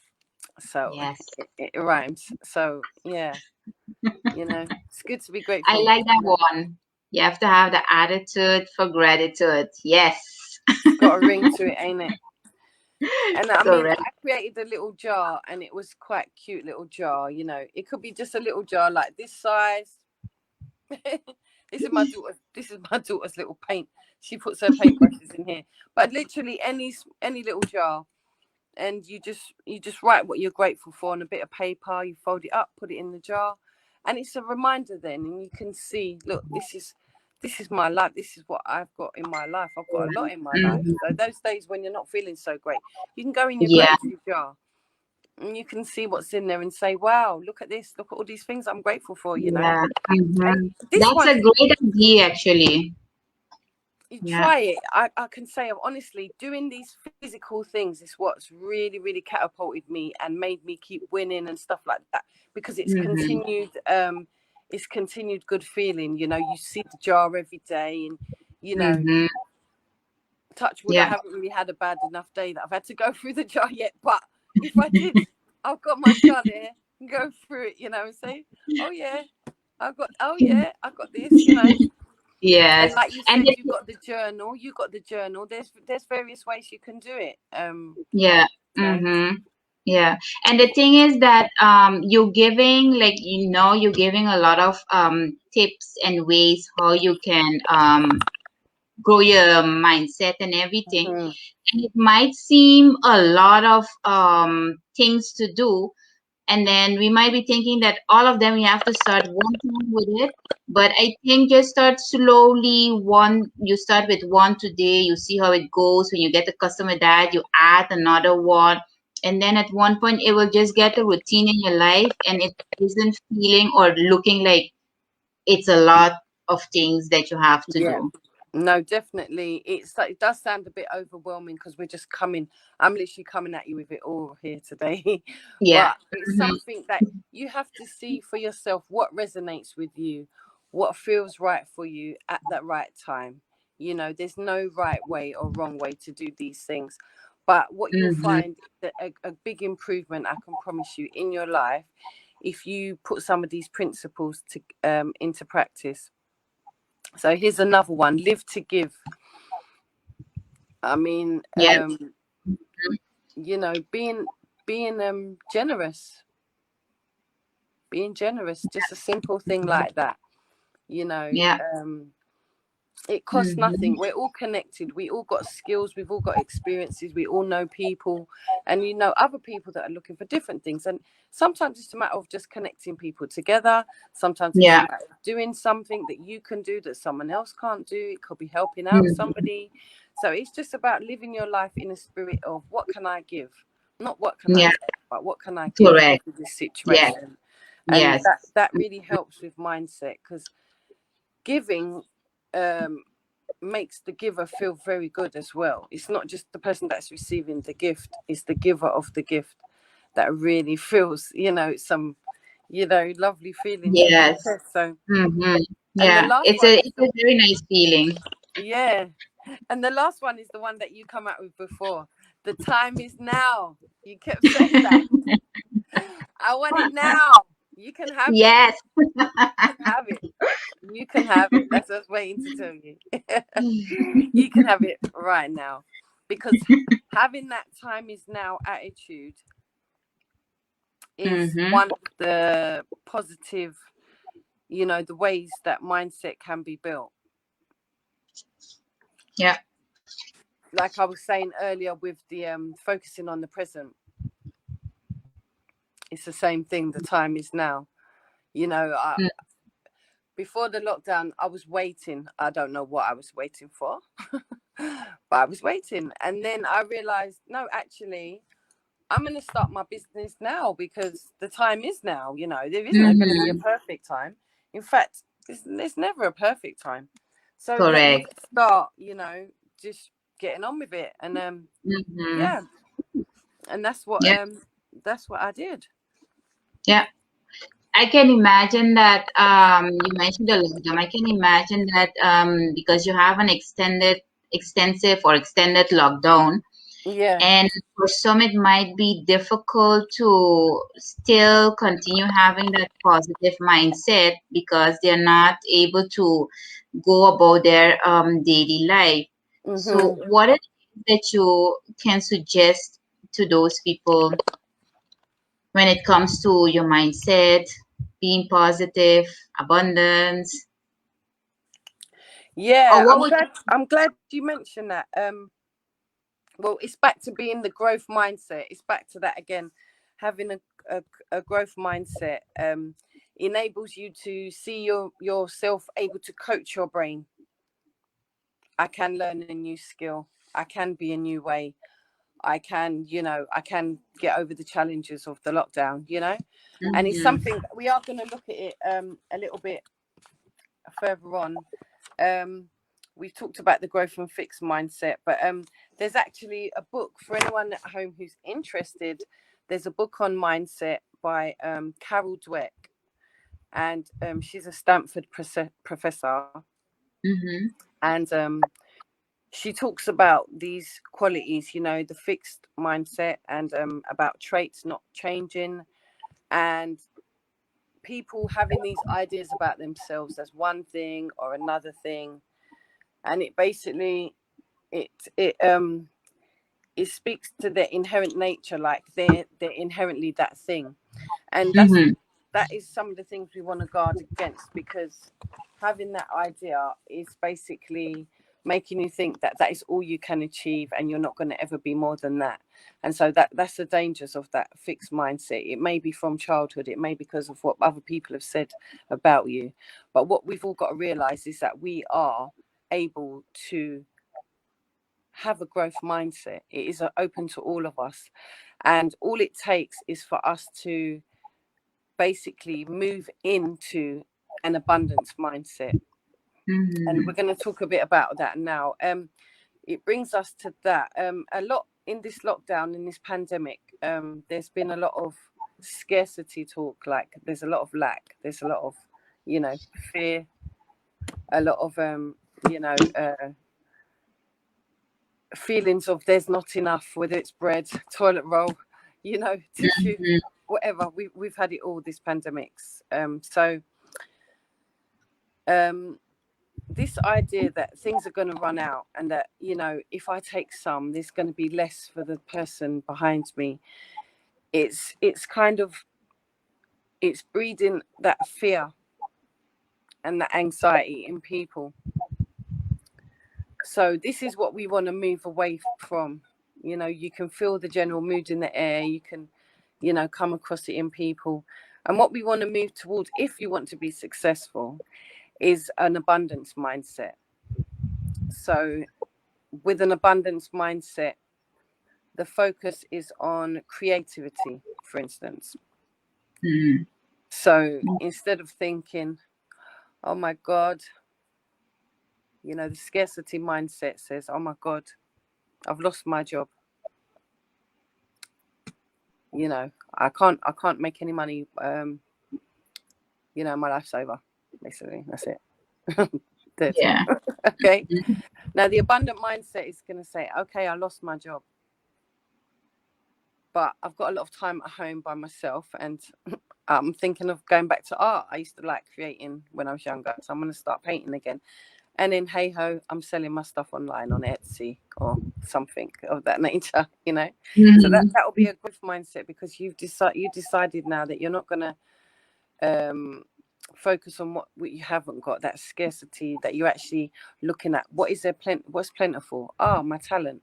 So Yes. it rhymes. So yeah, it's good to be I grateful. like that one. You have to have the attitude for gratitude. Yes. It's got a ring to it, ain't it? And I mean, Correct. I created a little jar, and it was quite cute little jar. It could be just a little jar like this size. This is my daughter's little paint. She puts her paintbrushes in here, but literally any little jar. and you just write what you're grateful for on a bit of paper. You fold it up, put it in the jar, and it's a reminder then, and you can see, look, this is my life. This is what I've got in my life. I've got a lot in my life. So those days when you're not feeling so great, you can go in your gratitude jar and you can see what's in there and say, wow, look at this, look at all these things I'm grateful for, you know. That's a great idea, actually. You try it. I can say, honestly, doing these physical things is what's really, really catapulted me and made me keep winning and stuff like that, because it's continued good feeling. You know, you see the jar every day, and you know, touch wood, I haven't really had a bad enough day that I've had to go through the jar yet, but if I did, I've got my jar there and go through it, you know, and say, oh yeah, I got this, you know. Yes. And like you said, you got the journal. There's various ways you can do it. Yeah. Yeah. And the thing is that you're giving, like, you're giving a lot of tips and ways how you can grow your mindset and everything. And it might seem a lot of things to do, and then we might be thinking that all of them we have to start one time with it. But I think just start slowly. You start with one today, you see how it goes. When you get accustomed with that, you add another one, and then at one point it will just get a routine in your life, and it isn't feeling or looking like it's a lot of things that you have to do. No, definitely. It does sound a bit overwhelming because I'm literally coming at you with it all here today. But it's something that you have to see for yourself what resonates with you, what feels right for you at that right time. You know, there's no right way or wrong way to do these things. But what you'll find that a big improvement, I can promise you, in your life, if you put some of these principles into practice. So here's another one: live to give. I mean, you know, being generous, just a simple thing like that. You know, it costs nothing. We're all connected. We all got skills. We've all got experiences. We all know people, and you know other people that are looking for different things. And sometimes it's a matter of just connecting people together. Sometimes it's a matter of doing something that you can do that someone else can't do. It could be helping out somebody. So it's just about living your life in a spirit of what can I give, not what can I take, but what can I give to this situation. And that really helps with mindset, because giving makes the giver feel very good as well. It's not just the person that's receiving the gift, it's the giver of the gift that really feels, you know, some, you know, lovely feeling. So it's a very nice feeling. And the last one is the one that you come out with before. The time is now. You kept saying that. I want it now. You can have it. Yes. You can have it. You can have it. That's what I was waiting to tell you. You can have it right now. Because having that time is now attitude is one of the positive, you know, the ways that mindset can be built. Yeah. Like I was saying earlier with the focusing on the present. It's the same thing. The time is now. You know, before the lockdown, I was waiting. I don't know what I was waiting for, but I was waiting. And then I realized, no, actually, I'm going to start my business now because the time is now. You know, there isn't going to be a perfect time. In fact, there's never a perfect time. So let me start, you know, just getting on with it. And and that's what I did. Yeah. I can imagine that you mentioned the lockdown. I can imagine that because you have an extensive lockdown, and for some it might be difficult to still continue having that positive mindset because they're not able to go about their daily life. So, what is it that you can suggest to those people when it comes to your mindset, being positive, abundance? Yeah, I'm glad you mentioned that. well, it's back to being the growth mindset. It's back to that again. Having a growth mindset enables you to see yourself able to coach your brain. I can learn a new skill. I can be a new way. I can, I can get over the challenges of the lockdown, and it's something we are going to look at it a little bit further on. We've talked about the growth and fixed mindset, but there's actually a book for anyone at home who's interested. There's a book on mindset by Carol Dweck, and she's a Stanford professor. And she talks about these qualities, the fixed mindset, and about traits not changing, and people having these ideas about themselves as one thing or another thing. And it basically it speaks to their inherent nature, like they're inherently that thing. And that is some of the things we want to guard against, because having that idea is basically making you think that is all you can achieve, and you're not going to ever be more than that. And so that's the dangers of that fixed mindset. It may be from childhood, it may be because of what other people have said about you, but what we've all got to realize is that we are able to have a growth mindset. It is open to all of us, and all it takes is for us to basically move into an abundance mindset. And we're going to talk a bit about that now. It brings us to that. A lot in this lockdown, in this pandemic, there's been a lot of scarcity talk. Like there's a lot of lack. There's a lot of, fear. A lot of, feelings of there's not enough, whether it's bread, toilet roll, tissue, whatever. We've had it all this pandemics. This idea that things are going to run out, and that, if I take some, there's going to be less for the person behind me. It's breeding that fear and that anxiety in people. So this is what we want to move away from. You can feel the general mood in the air. You can, come across it in people. And what we want to move towards, if you want to be successful, is an abundance mindset. So with an abundance mindset, the focus is on creativity, for instance. So instead of thinking, oh my God, the scarcity mindset says, oh my God, I've lost my job. I can't make any money. My life's over. Basically, that's it. Yeah. Okay. Now the abundant mindset is going to say, okay, I lost my job, but I've got a lot of time at home by myself, and I'm thinking of going back to art. I used to like creating when I was younger, so I'm going to start painting again. And then, hey ho, I'm selling my stuff online on Etsy or something of that nature, So that will be a growth mindset, because you decided now that you're not going to focus on what you haven't got, that scarcity, that you're actually looking at what is there what's plentiful. My talent.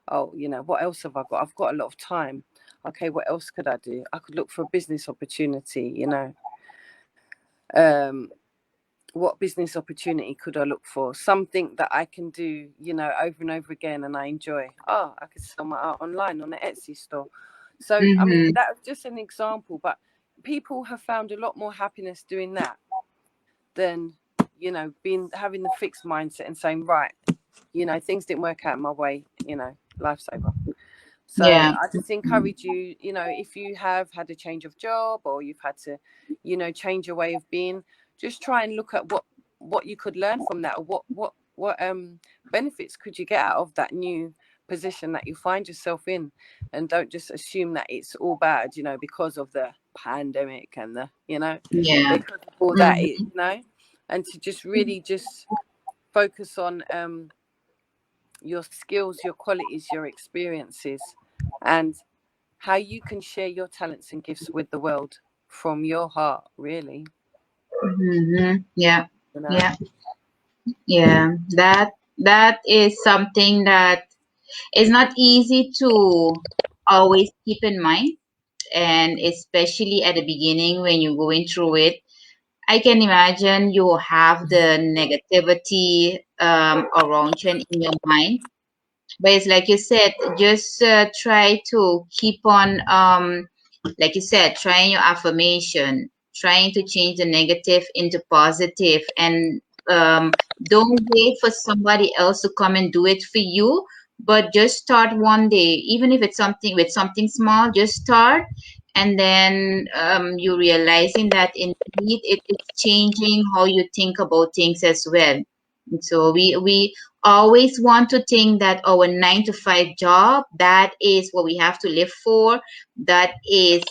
What else have I got? I've got a lot of time. Okay, what else could I do? I could look for a business opportunity. What business opportunity could I look for? Something that I can do, over and over again, and I enjoy. I could sell my art online on the Etsy store. So I mean, that was just an example, but people have found a lot more happiness doing that than having the fixed mindset and saying, right, things didn't work out my way, life's over. So I just encourage you, if you have had a change of job, or you've had to, change your way of being, just try and look at what you could learn from that, or what benefits could you get out of that new position that you find yourself in. And don't just assume that it's all bad, because of the pandemic and the, because of all that, and to just really just focus on your skills, your qualities, your experiences, and how you can share your talents and gifts with the world from your heart, really. Yeah. That is something that It's not easy to always keep in mind, and especially at the beginning when you're going through it. I can imagine you have the negativity around you and in your mind. But it's like you said, just try to keep on, like you said, trying your affirmation, trying to change the negative into positive, and don't wait for somebody else to come and do it for you. But just start one day, even if it's something with something small. Just start, and then you realizing that indeed it's changing how you think about things as well. So we always want to think that our 9 to 5 job, that is what we have to live for, that is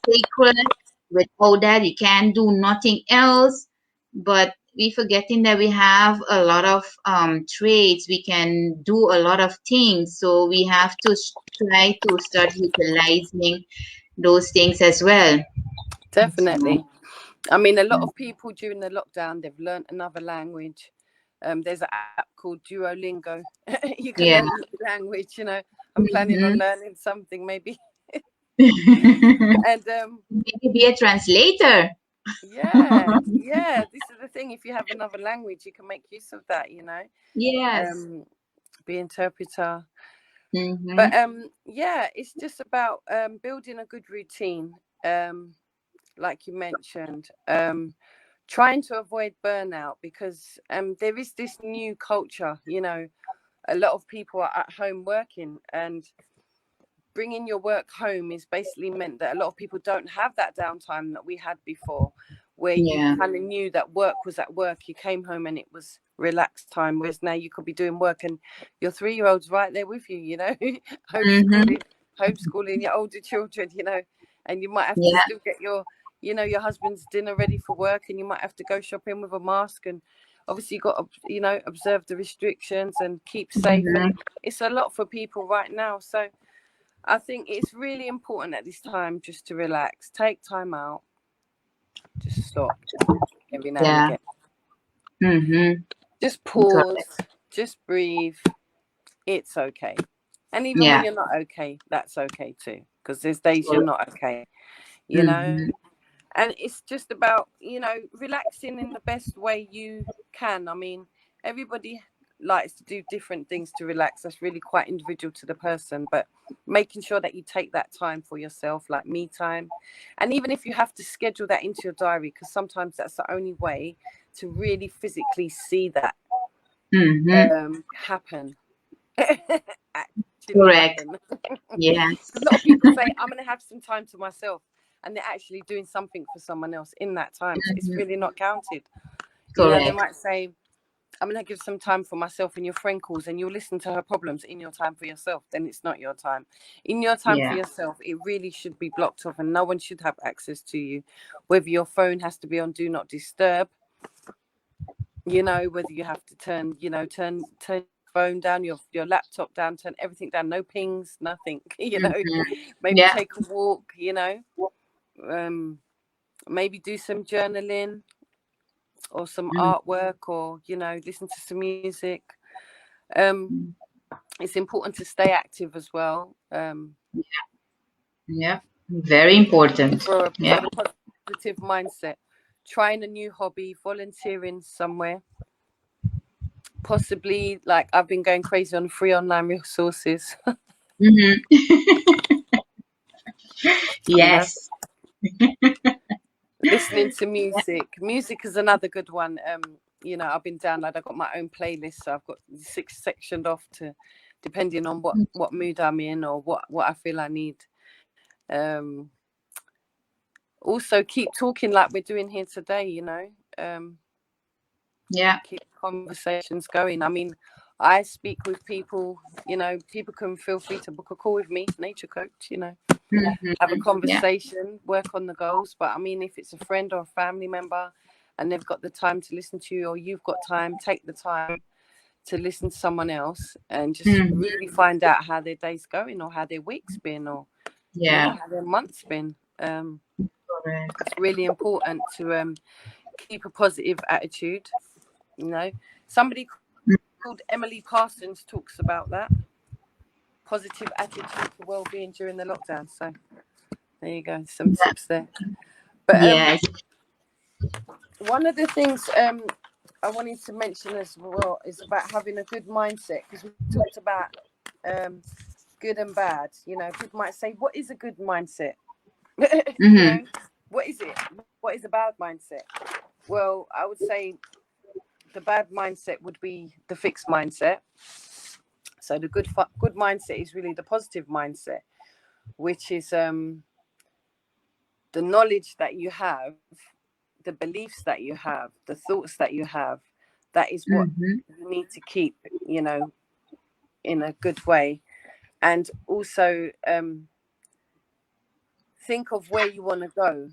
sacred. Without that you can do nothing else. But we forgetting that we have a lot of trades, we can do a lot of things, so we have to try to start utilizing those things as well. So, Definitely. I mean, a lot of people during the lockdown, they've learned another language. There's an app called Duolingo. You can yeah. learn a language, you know. I'm planning on Mhm. learning something maybe. And Maybe be a translator. yeah, this is the thing. If you have another language, you can make use of that, you know. Yes. Um, be interpreter. But Mm-hmm. yeah, it's just about building a good routine. Like you mentioned, trying to avoid burnout, because there is this new culture, you know. A lot of people are at home working, and bringing your work home is basically meant that a lot of people don't have that downtime that we had before, where you Yeah. kind of knew that work was at work, you came home and it was relaxed time, whereas now you could be doing work and your 3-year-old's right there with you, you know. Mm-hmm. Homeschooling your older children, you know, and you might have to Yeah. still get your, you know, your husband's dinner ready for work, and you might have to go shopping with a mask, and obviously you got to, you know, observe the restrictions and keep safe, and Mm-hmm. it's a lot for people right now. So I think it's really important at this time just to relax, take time out, just stop every now and Yeah. again. Mm-hmm. Just pause, Correct. just breathe. It's okay. And even when Yeah. you're not okay, that's okay too, because there's days you're Correct. not okay, you know? Mm-hmm. And it's just about, you know, relaxing in the best way you can. I mean, everybody likes to do different things to relax. That's really quite individual to the person, but making sure that you take that time for yourself, like me time. And even if you have to schedule that into your diary, because sometimes that's the only way to really physically see that Mm-hmm. happen. Actually Correct. happen. Yes. A lot of people say, I'm going to have some time to myself, and they're actually doing something for someone else in that time. So it's Mm-hmm. really not counted. You know, they Correct. might say, I'm going to give some time for myself, and your friend calls and you'll listen to her problems in your time for yourself. Then it's not your time. In your time for Yeah. yourself, it really should be blocked off, and no one should have access to you. Whether your phone has to be on do not disturb, you know, whether you have to turn, you know, turn phone down, your laptop down, turn everything down, no pings, nothing. You know, Mm-hmm. maybe Yeah. take a walk, you know, um maybe do some journaling or some artwork, or, you know, listen to some music. um Mm-hmm. it's important to stay active as well, Yeah. Very important. for Yeah. the positive mindset. Trying a new hobby, volunteering somewhere, possibly, like I've been going crazy on free online resources. Mm-hmm. You know, Yes. listening to music is another good one. You know, I've been downloaded, I've got my own playlist, so I've got 6 sectioned off to, depending on what mood I'm in, or what I feel I need. um Also keep talking like we're doing here today, you know. Yeah. Keep conversations going. I mean, I speak with people, you know, people can feel free to book a call with me, nature coach, you know, have a Mm-hmm. Yeah. conversation, work on the goals. But I mean, if it's a friend or a family member and they've got the time to listen to you, or you've got time, take the time to listen to someone else and just Mm-hmm. really find out how their day's going, or how their week's been, or, you know, Yeah. how their month's been. Correct. It's really important to keep a positive attitude, you know. Somebody called Emily Parsons talks about that. positive attitude to well-being during the lockdown. So there you go, some tips there. But Yes. one of the things I wanted to mention as well is about having a good mindset, because we talked about good and bad. You know, people might say, what is a good mindset? You know, what is it? What is a bad mindset? Well, I would say the bad mindset would be the fixed mindset. So the good mindset is really the positive mindset, which is the knowledge that you have, the beliefs that you have, the thoughts that you have. That is what you need to keep, you know, in a good way. And also think of where you want to go.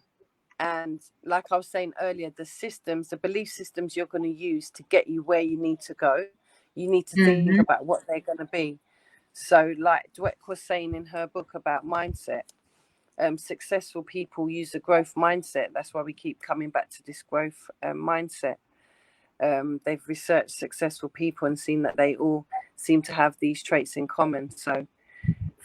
And like I was saying earlier, the systems, the belief systems you're going to use to get you where you need to go, you need to think about what they're going to be. So like Dweck was saying in her book about mindset, successful people use a growth mindset. That's why we keep coming back to this growth mindset. They've researched successful people and seen that they all seem to have these traits in common. So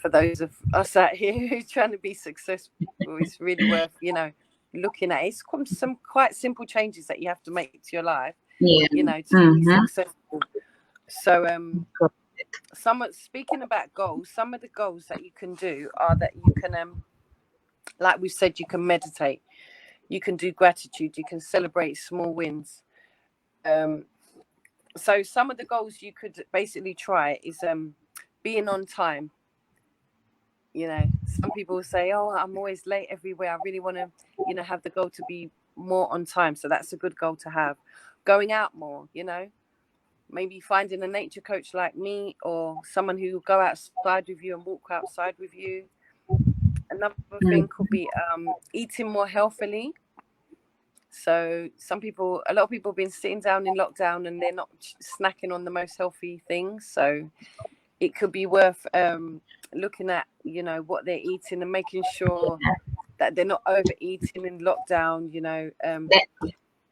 for those of us out here who are trying to be successful, it's really worth, you know, looking at. It's some quite simple changes that you have to make to your life, you know, to be successful. So speaking about goals, some of the goals that you can do are that you can like we said, you can meditate, you can do gratitude, you can celebrate small wins. So some of the goals you could basically try is being on time. You know, some people say, oh, I'm always late everywhere. I really want to, you know, have the goal to be more on time. So that's a good goal to have. Going out more, you know, maybe finding a nature coach like me, or someone who will go outside with you and walk outside with you. Another thing could be eating more healthily. So a lot of people have been sitting down in lockdown and they're not snacking on the most healthy things. So it could be worth looking at, you know, what they're eating and making sure that they're not overeating in lockdown, you know.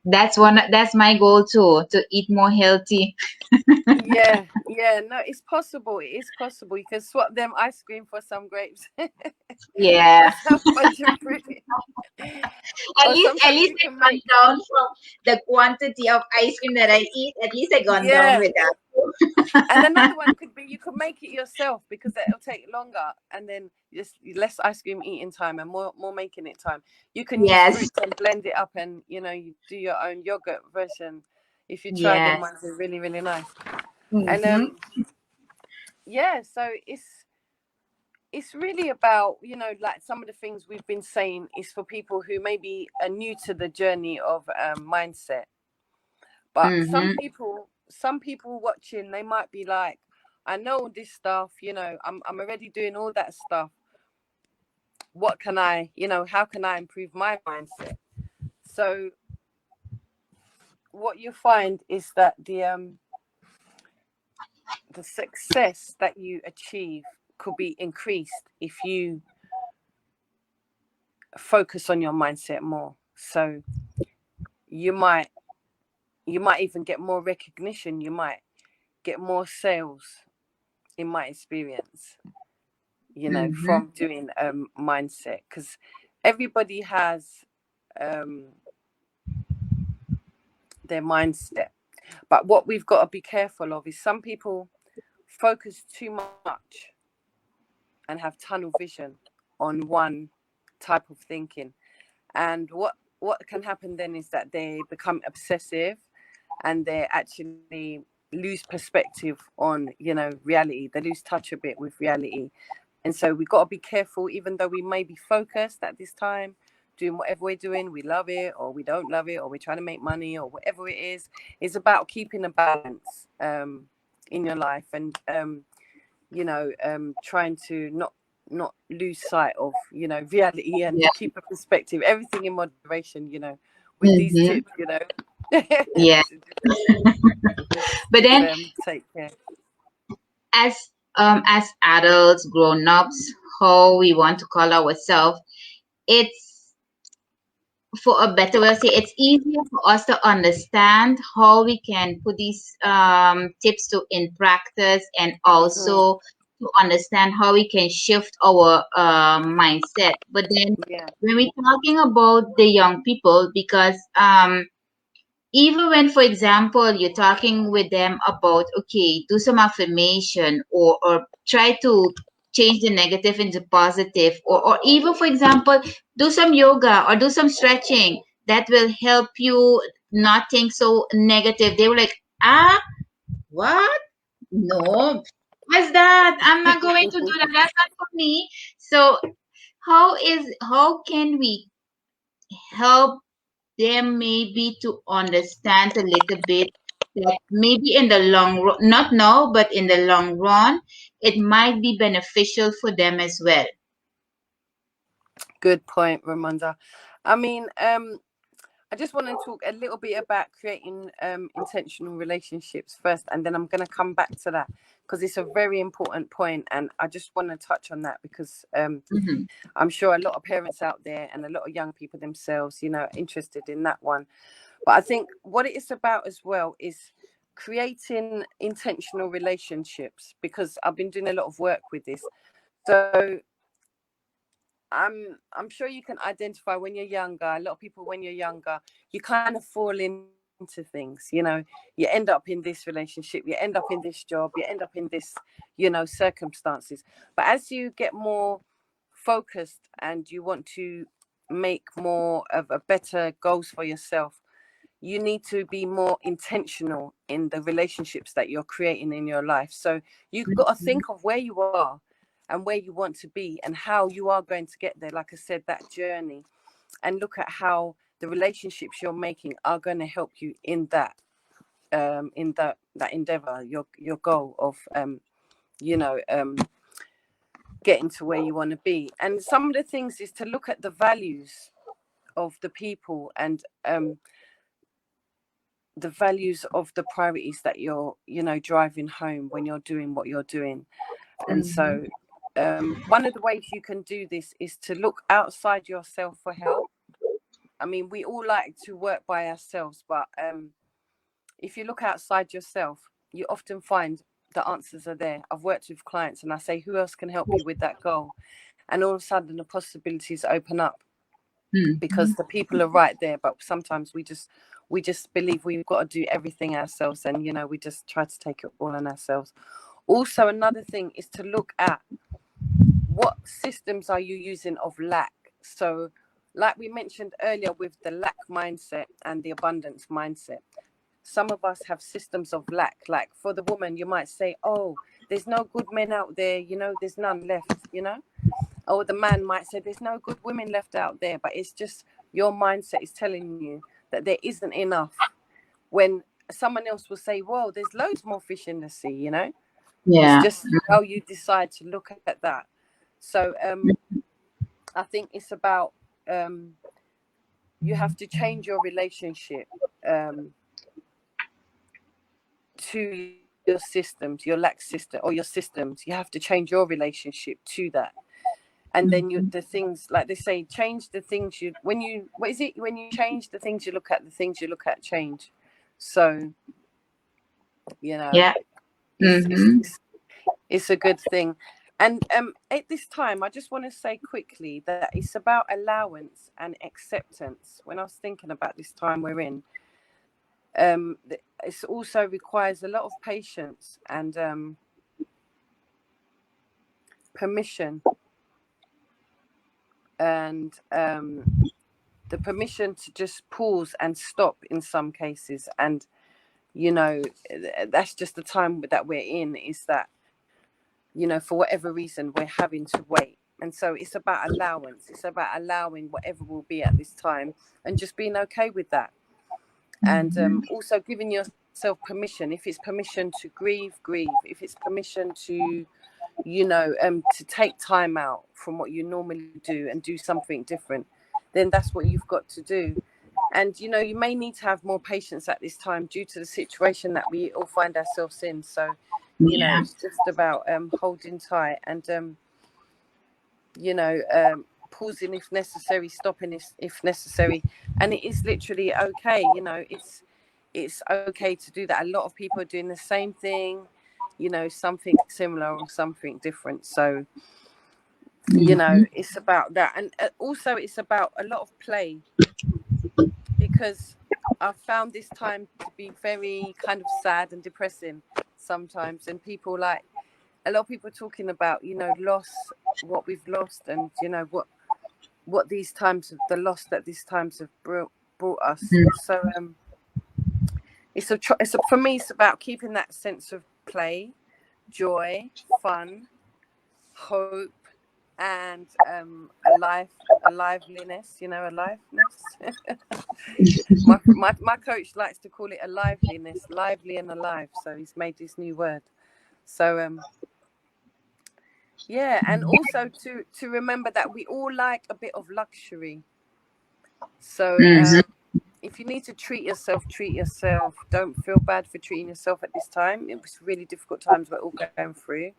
That's my goal too, to eat more healthy. Yeah, no, it's possible. It is possible. You can swap them ice cream for some grapes. Yeah. Some bunch of fruit. At least I gone down from the quantity of ice cream that I eat. At least I gone down with that. And another one could be you could make it yourself, because it'll take longer, and then just less ice cream eating time and more making it time. You can use fruit and blend it up, and you know, you do your own yogurt version. If you try them, ones are really, really nice. And so it's really about, you know, like some of the things we've been saying is for people who maybe are new to the journey of mindset. But some people watching, they might be like, I know all this stuff, you know, I'm already doing all that stuff. What can I, you know, how can I improve my mindset? So what you find is that the success that you achieve could be increased if you focus on your mindset more. So you might even get more recognition, you might get more sales, in my experience, you know, from doing mindset, because everybody has their mindset. But what we've got to be careful of is some people focus too much and have tunnel vision on one type of thinking, and what can happen then is that they become obsessive and they actually lose perspective on, you know, reality. They lose touch a bit with reality. And so we've got to be careful, even though we may be focused at this time, doing whatever we're doing, we love it or we don't love it, or we're trying to make money or whatever it is. It's about keeping a balance in your life, and you know, trying to not lose sight of, you know, reality, and keep a perspective, everything in moderation, you know, with these tips, you know. But then take care. As adults, grown-ups, how we want to call ourselves, it's, for a better way to say, it's easier for us to understand how we can put these tips in practice, and also to understand how we can shift our mindset. But then Yeah. when we're talking about the young people, because even when, for example, you're talking with them about, okay, do some affirmation, or try to change the negative into positive, or even, for example, do some yoga or do some stretching that will help you not think so negative. They were like, ah, what? No, what's that? I'm not going to do that. That's not for me. So how can we help them maybe to understand a little bit that maybe in the long run, not now, but in the long run, it might be beneficial for them as well. Good point, Ramonda. I mean, I just want to talk a little bit about creating intentional relationships first, and then I'm going to come back to that because it's a very important point, and I just want to touch on that because Mm-hmm. I'm sure a lot of parents out there and a lot of young people themselves, are interested in that one. But I think what it is about as well is creating intentional relationships, because I've been doing a lot of work with this. So I'm sure you can identify when you're younger. A lot of people, when you're younger, you kind of fall into things. You end up in this relationship, you end up in this job, you end up in this, circumstances. But as you get more focused and you want to make more of a better goals for yourself, you need to be more intentional in the relationships that you're creating in your life. So you've got to think of where you are and where you want to be and how you are going to get there. Like I said, that journey, and look at how the relationships you're making are going to help you in that endeavor, your goal of getting to where you want to be. And some of the things is to look at the values of the people and the values of the priorities that you're driving home when you're doing what you're doing. And so one of the ways you can do this is to look outside yourself for help. I mean, we all like to work by ourselves, but if you look outside yourself, you often find the answers are there. I've worked with clients and I say, who else can help you with that goal? And all of a sudden the possibilities open up because the people are right there. But sometimes we just believe we've got to do everything ourselves, and we just try to take it all on ourselves. Also, another thing is to look at what systems are you using of lack. So like we mentioned earlier with the lack mindset and the abundance mindset, some of us have systems of lack. Like for the woman, you might say, oh, there's no good men out there, there's none left, or the man might say there's no good women left out there. But it's just your mindset is telling you that there isn't enough, when someone else will say, well, there's loads more fish in the sea. It's just how you decide to look at that. So I think it's about you have to change your relationship to your systems, your lack system, or your systems. You have to change your relationship to that. And then the things, like they say, change the things when you change the things you look at, the things you look at change. So Yeah. it's a good thing. And at this time, I just want to say quickly that it's about allowance and acceptance. When I was thinking about this time we're in, it also requires a lot of patience and permission, and the permission to just pause and stop in some cases. And that's just the time that we're in, is that for whatever reason we're having to wait. And so it's about allowance. It's about allowing whatever will be at this time and just being okay with that. And also giving yourself permission. If it's permission to grieve. If it's permission to to take time out from what you normally do and do something different, then that's what you've got to do. And you may need to have more patience at this time due to the situation that we all find ourselves in. So it's just about holding tight and pausing if necessary, stopping if necessary. And it is literally okay. It's okay to do that. A lot of people are doing the same thing. you know, something similar or something different. So, you know, it's about that. And also it's about a lot of play, because I've found this time to be very kind of sad and depressing sometimes. And people, like, a lot of people talking about, you know, loss, what we've lost, and, you know, what these times of the loss that these times have brought us. So for me, it's about keeping that sense of play, joy, fun, hope, and aliveness, you know, aliveness. my coach likes to call it a liveliness, lively and alive. So he's made this new word. So yeah, and also to remember that we all like a bit of luxury. So if you need to treat yourself, treat yourself. Don't feel bad for treating yourself at this time. It was really difficult times we're all going through,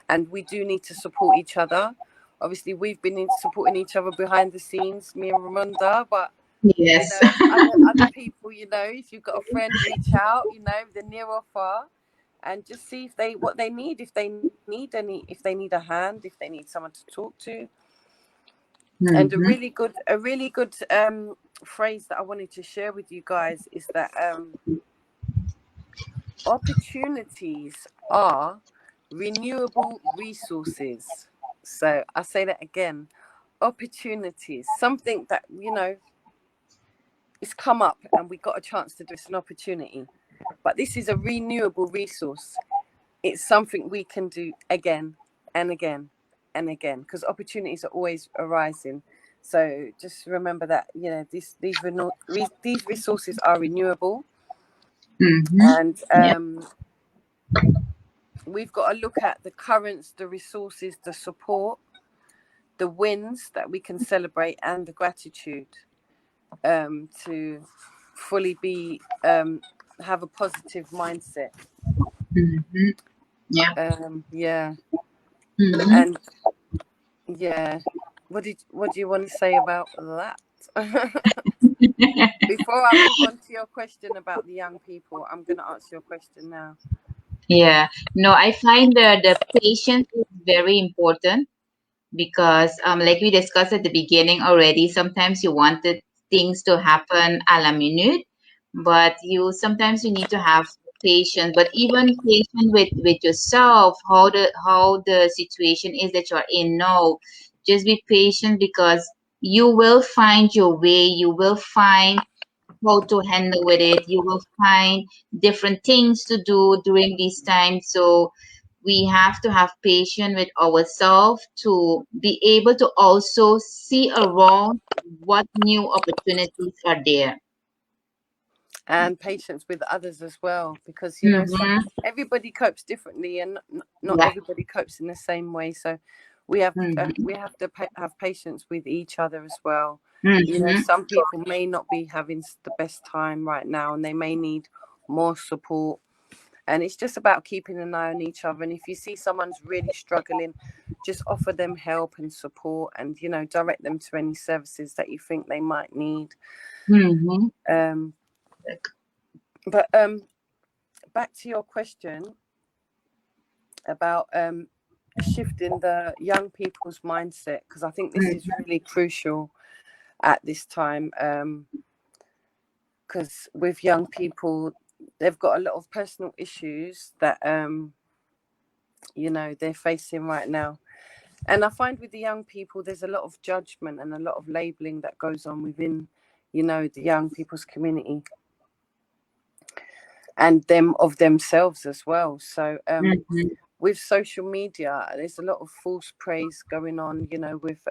and we do need to support each other. Obviously, we've been supporting each other behind the scenes, me and Ramonda, but Yes. you know, other people, you know, if you've got a friend, reach out, you know, the near or far, and just see what they need, if they need a hand, if they need someone to talk to. And a really good phrase that I wanted to share with you guys is that opportunities are renewable resources. So I say that again, opportunities, something that, you know, it's come up and we got a chance to do. It's an opportunity, but this is a renewable resource. It's something we can do again and again and again, because opportunities are always arising. So just remember that, you know, these resources are renewable. And we've got to look at the currents, the resources, the support, the wins that we can celebrate, and the gratitude, to fully be have a positive mindset. Yeah. And yeah, what do you want to say about that? Before I move on to your question about the young people, I'm going to answer your question now. Yeah, no, I find the patience is very important, because like we discussed at the beginning already, sometimes you wanted things to happen a la minute, but sometimes you need to have patience. But even patient with yourself, how the situation is that you're in now, just be patient, because you will find your way, you will find how to handle with it, you will find different things to do during these times. So we have to have patience with ourselves to be able to also see around what new opportunities are there. And patience with others as well, because, you know, everybody copes differently, and not everybody copes in the same way. So we have to have patience with each other as well. You know, some people may not be having the best time right now, and they may need more support. And it's just about keeping an eye on each other. And if you see someone's really struggling, just offer them help and support, and, you know, direct them to any services that you think they might need. But back to your question about shifting the young people's mindset, because I think this is really crucial at this time, because with young people, they've got a lot of personal issues that you know, they're facing right now. And I find with the young people, there's a lot of judgment and a lot of labeling that goes on within, you know, the young people's community, and them of themselves as well. So with social media, there's a lot of false praise going on, you know, with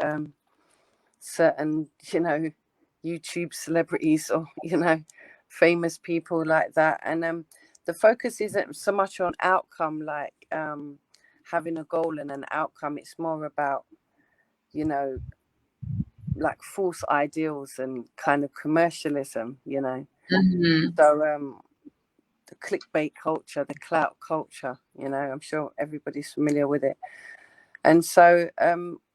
certain, you know, YouTube celebrities, or, you know, famous people like that. And the focus isn't so much on outcome, like having a goal and an outcome. It's more about, you know, like false ideals and kind of commercialism, you know. So the clickbait culture, the clout culture, you know, I'm sure everybody's familiar with it. And so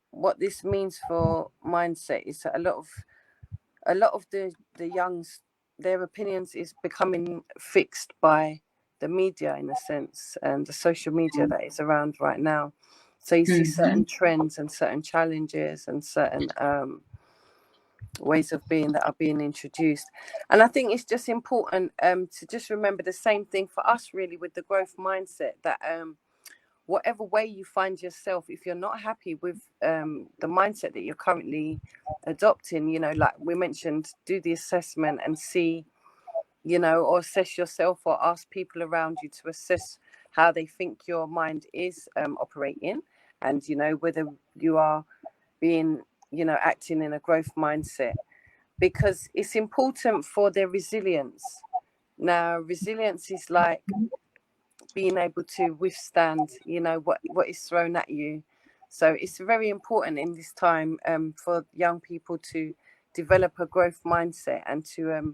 what this means for mindset is that a lot of the youngs, their opinions is becoming fixed by the media, in a sense, and the social media that is around right now. So you see certain trends and certain challenges and certain ways of being that are being introduced. And I think it's just important to just remember the same thing for us, really, with the growth mindset, that whatever way you find yourself, if you're not happy with the mindset that you're currently adopting, you know, like we mentioned, do the assessment and see, you know, or assess yourself, or ask people around you to assess how they think your mind is operating, and, you know, whether you are being, you know, acting in a growth mindset, because it's important for their resilience. Now, resilience is like being able to withstand, you know, what is thrown at you. So it's very important in this time for young people to develop a growth mindset and to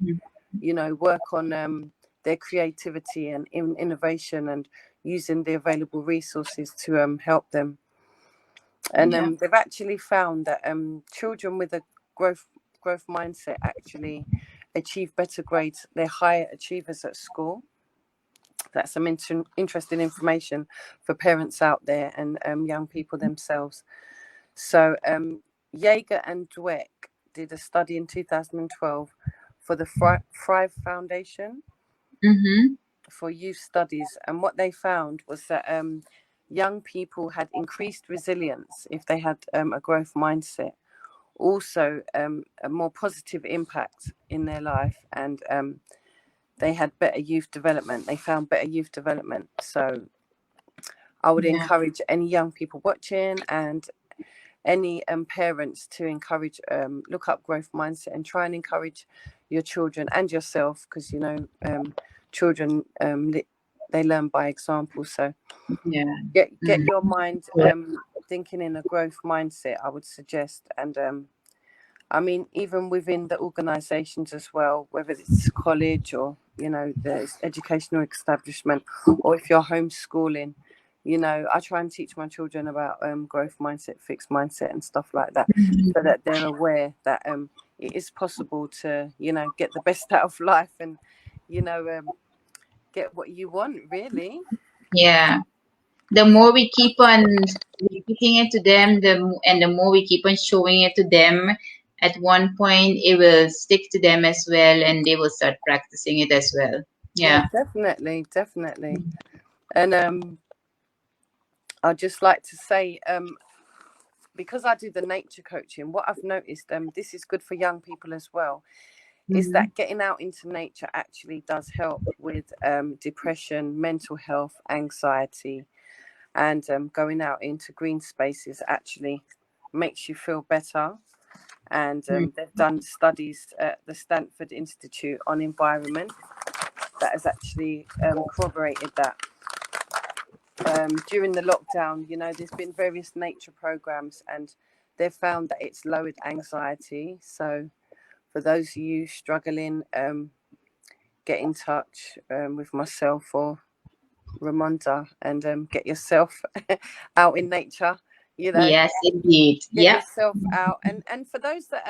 you know, work on their creativity and innovation, and using the available resources to help them. And they've actually found that children with a growth mindset actually achieve better grades. They're higher achievers at school. That's some interesting information for parents out there and young people themselves. So Jaeger and Dweck did a study in 2012 for the Thrive Foundation for youth studies, and what they found was that young people had increased resilience if they had a growth mindset, also a more positive impact in their life, and they had better youth development. They found better youth development. So I would encourage any young people watching and any parents to encourage, look up growth mindset and try and encourage your children and yourself, because, you know, children, they learn by example. So get your mind thinking in a growth mindset, I would suggest. And I mean, even within the organizations as well, whether it's college or, you know, the educational establishment, or if you're homeschooling, you know, I try and teach my children about growth mindset, fixed mindset and stuff like that, so that they're aware that it is possible to, you know, get the best out of life and, you know, get what you want, really. Yeah. The more we keep on repeating it to them, and the more we keep on showing it to them, at one point it will stick to them as well, and they will start practicing it as well. Yeah, Yeah. definitely. And I'd just like to say, because I do the nature coaching, what I've noticed, this is good for young people as well, is that getting out into nature actually does help with depression, mental health, anxiety, and going out into green spaces actually makes you feel better. And they've done studies at the Stanford Institute on Environment that has actually corroborated that. During the lockdown, you know, there's been various nature programs, and they've found that it's lowered anxiety. So for those of you struggling, get in touch with myself or Ramonda, and get yourself out in nature, you know. Yes, indeed. Get Yeah. yourself out. And for those that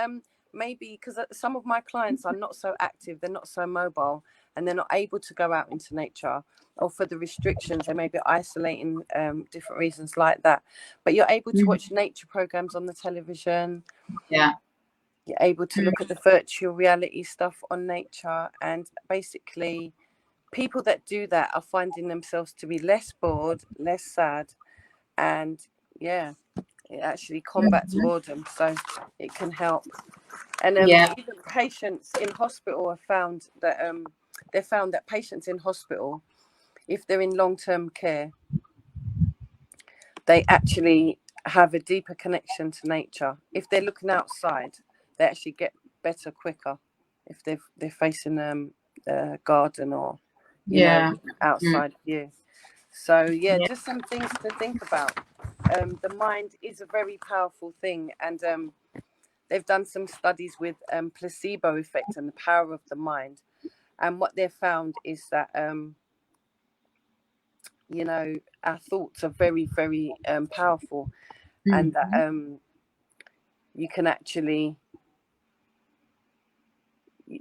maybe, because some of my clients are not so active, they're not so mobile, and they're not able to go out into nature, or for the restrictions, they may be isolating, different reasons like that, but you're able to watch nature programs on the television. Yeah. You're able to look at the virtual reality stuff on nature, and basically people that do that are finding themselves to be less bored, less sad, and yeah, it actually combats boredom, so it can help. And Yeah. even patients in hospital have found that they found that patients in hospital, if they're in long-term care, they actually have a deeper connection to nature. If they're looking outside, they actually get better quicker if they're facing a garden or, you know, Yeah. outside view. So yeah, Yeah. just some things to think about. The mind is a very powerful thing, and they've done some studies with placebo effect and the power of the mind. And what they've found is that, you know, our thoughts are very, very powerful, and that you can actually,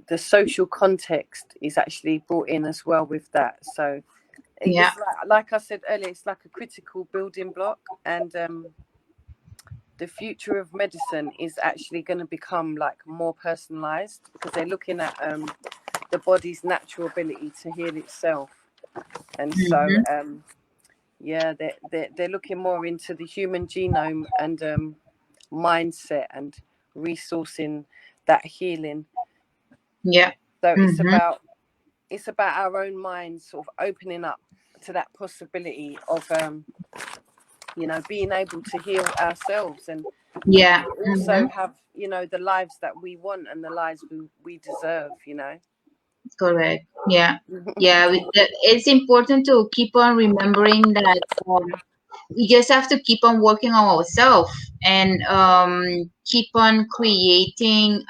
the social context is actually brought in as well with that. So Yeah. It's like I said earlier, it's like a critical building block, and the future of medicine is actually going to become like more personalized, because they're looking at the body's natural ability to heal itself. And so yeah, they're looking more into the human genome and mindset and resourcing that healing. Yeah. So it's about our own minds sort of opening up to that possibility of you know, being able to heal ourselves, and Yeah. also have, you know, the lives that we want and the lives we deserve, you know. Correct. Yeah. Yeah. It's important to keep on remembering that we just have to keep on working on ourselves and keep on creating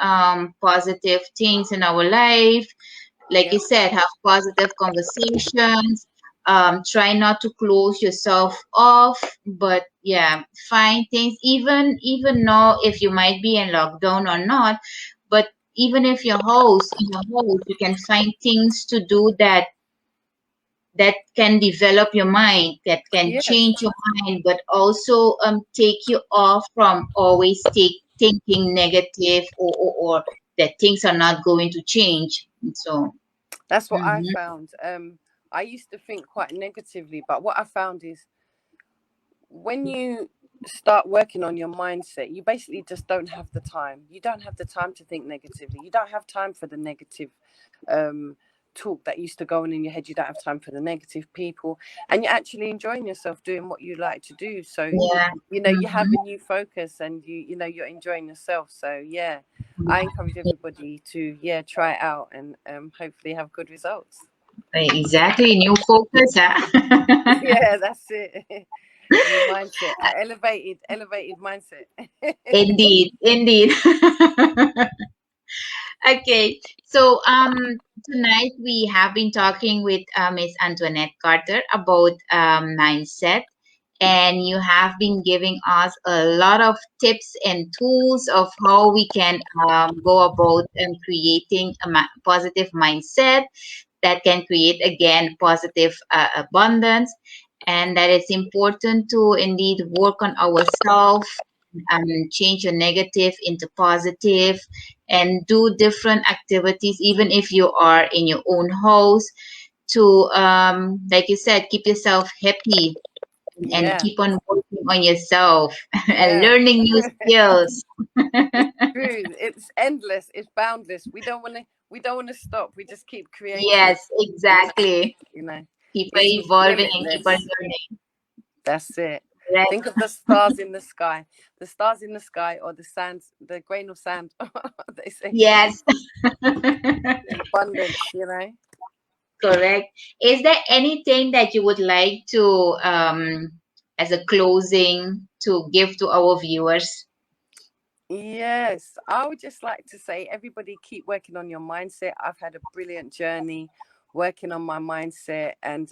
positive things in our life. Like Yeah. you said, have positive conversations. Try not to close yourself off, but yeah, find things. Even though if you might be in lockdown or not, but even if your house in your house, you can find things to do that can develop your mind, that can Yes, change your mind, but also take you off from always thinking negative, or that things are not going to change. So. that's what I Mhm. found. I used to think quite negatively, but what I found is when you start working on your mindset, you basically just don't have the time. You don't have the time to think negatively. You don't have time for the negative um, talk that used to go on in your head. You don't have time for the negative people, and you're actually enjoying yourself doing what you like to do. So, Yeah. you know, you have Mhm. a new focus, and you know, you're enjoying yourself. So, yeah, I encourage everybody to try it out, and hopefully have good results. Exactly. New focus, huh? Yeah, that's it. New mindset, elevated mindset. Indeed, indeed. Okay. So tonight we have been talking with Miss Antoinette Carter about mindset, and you have been giving us a lot of tips and tools of how we can go about creating a positive mindset that can create again positive abundance, and that it's important to indeed work on ourselves, change your negative into positive, and do different activities even if you are in your own house, to like you said, keep yourself happy and Yeah, keep on working on yourself and yeah. learning new skills. It's true. It's endless. It's boundless. We don't want to stop. We just keep creating. Yes, It's, exactly. you know, Keep on it's evolving and keep on limitless. learning. That's it. Right? Think of the stars in the sky. The stars in the sky, or the sand, the grain of sand. They say Yes. abundance, you know. Correct. Is there anything that you would like to, as a closing, to give to our viewers? Yes, I would just like to say, everybody keep working on your mindset. I've had a brilliant journey working on my mindset, and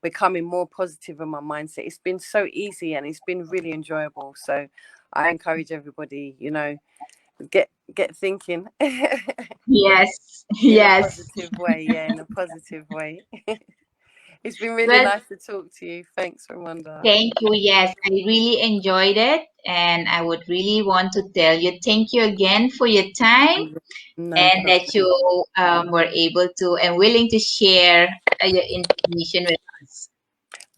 becoming more positive in my mindset. It's been so easy, and it's been really enjoyable. So I encourage everybody, you know, get thinking Yes. in a Yes. positive way. Yeah, in a positive way. It's been really Well, nice to talk to you. Thanks, Ramanda. thank you. Yes, I really enjoyed it. And I would really want to tell you thank you again for your time, No and that you problem. were able to and willing to share your information with us.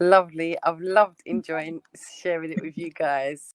Lovely. I've loved enjoying sharing it with you guys.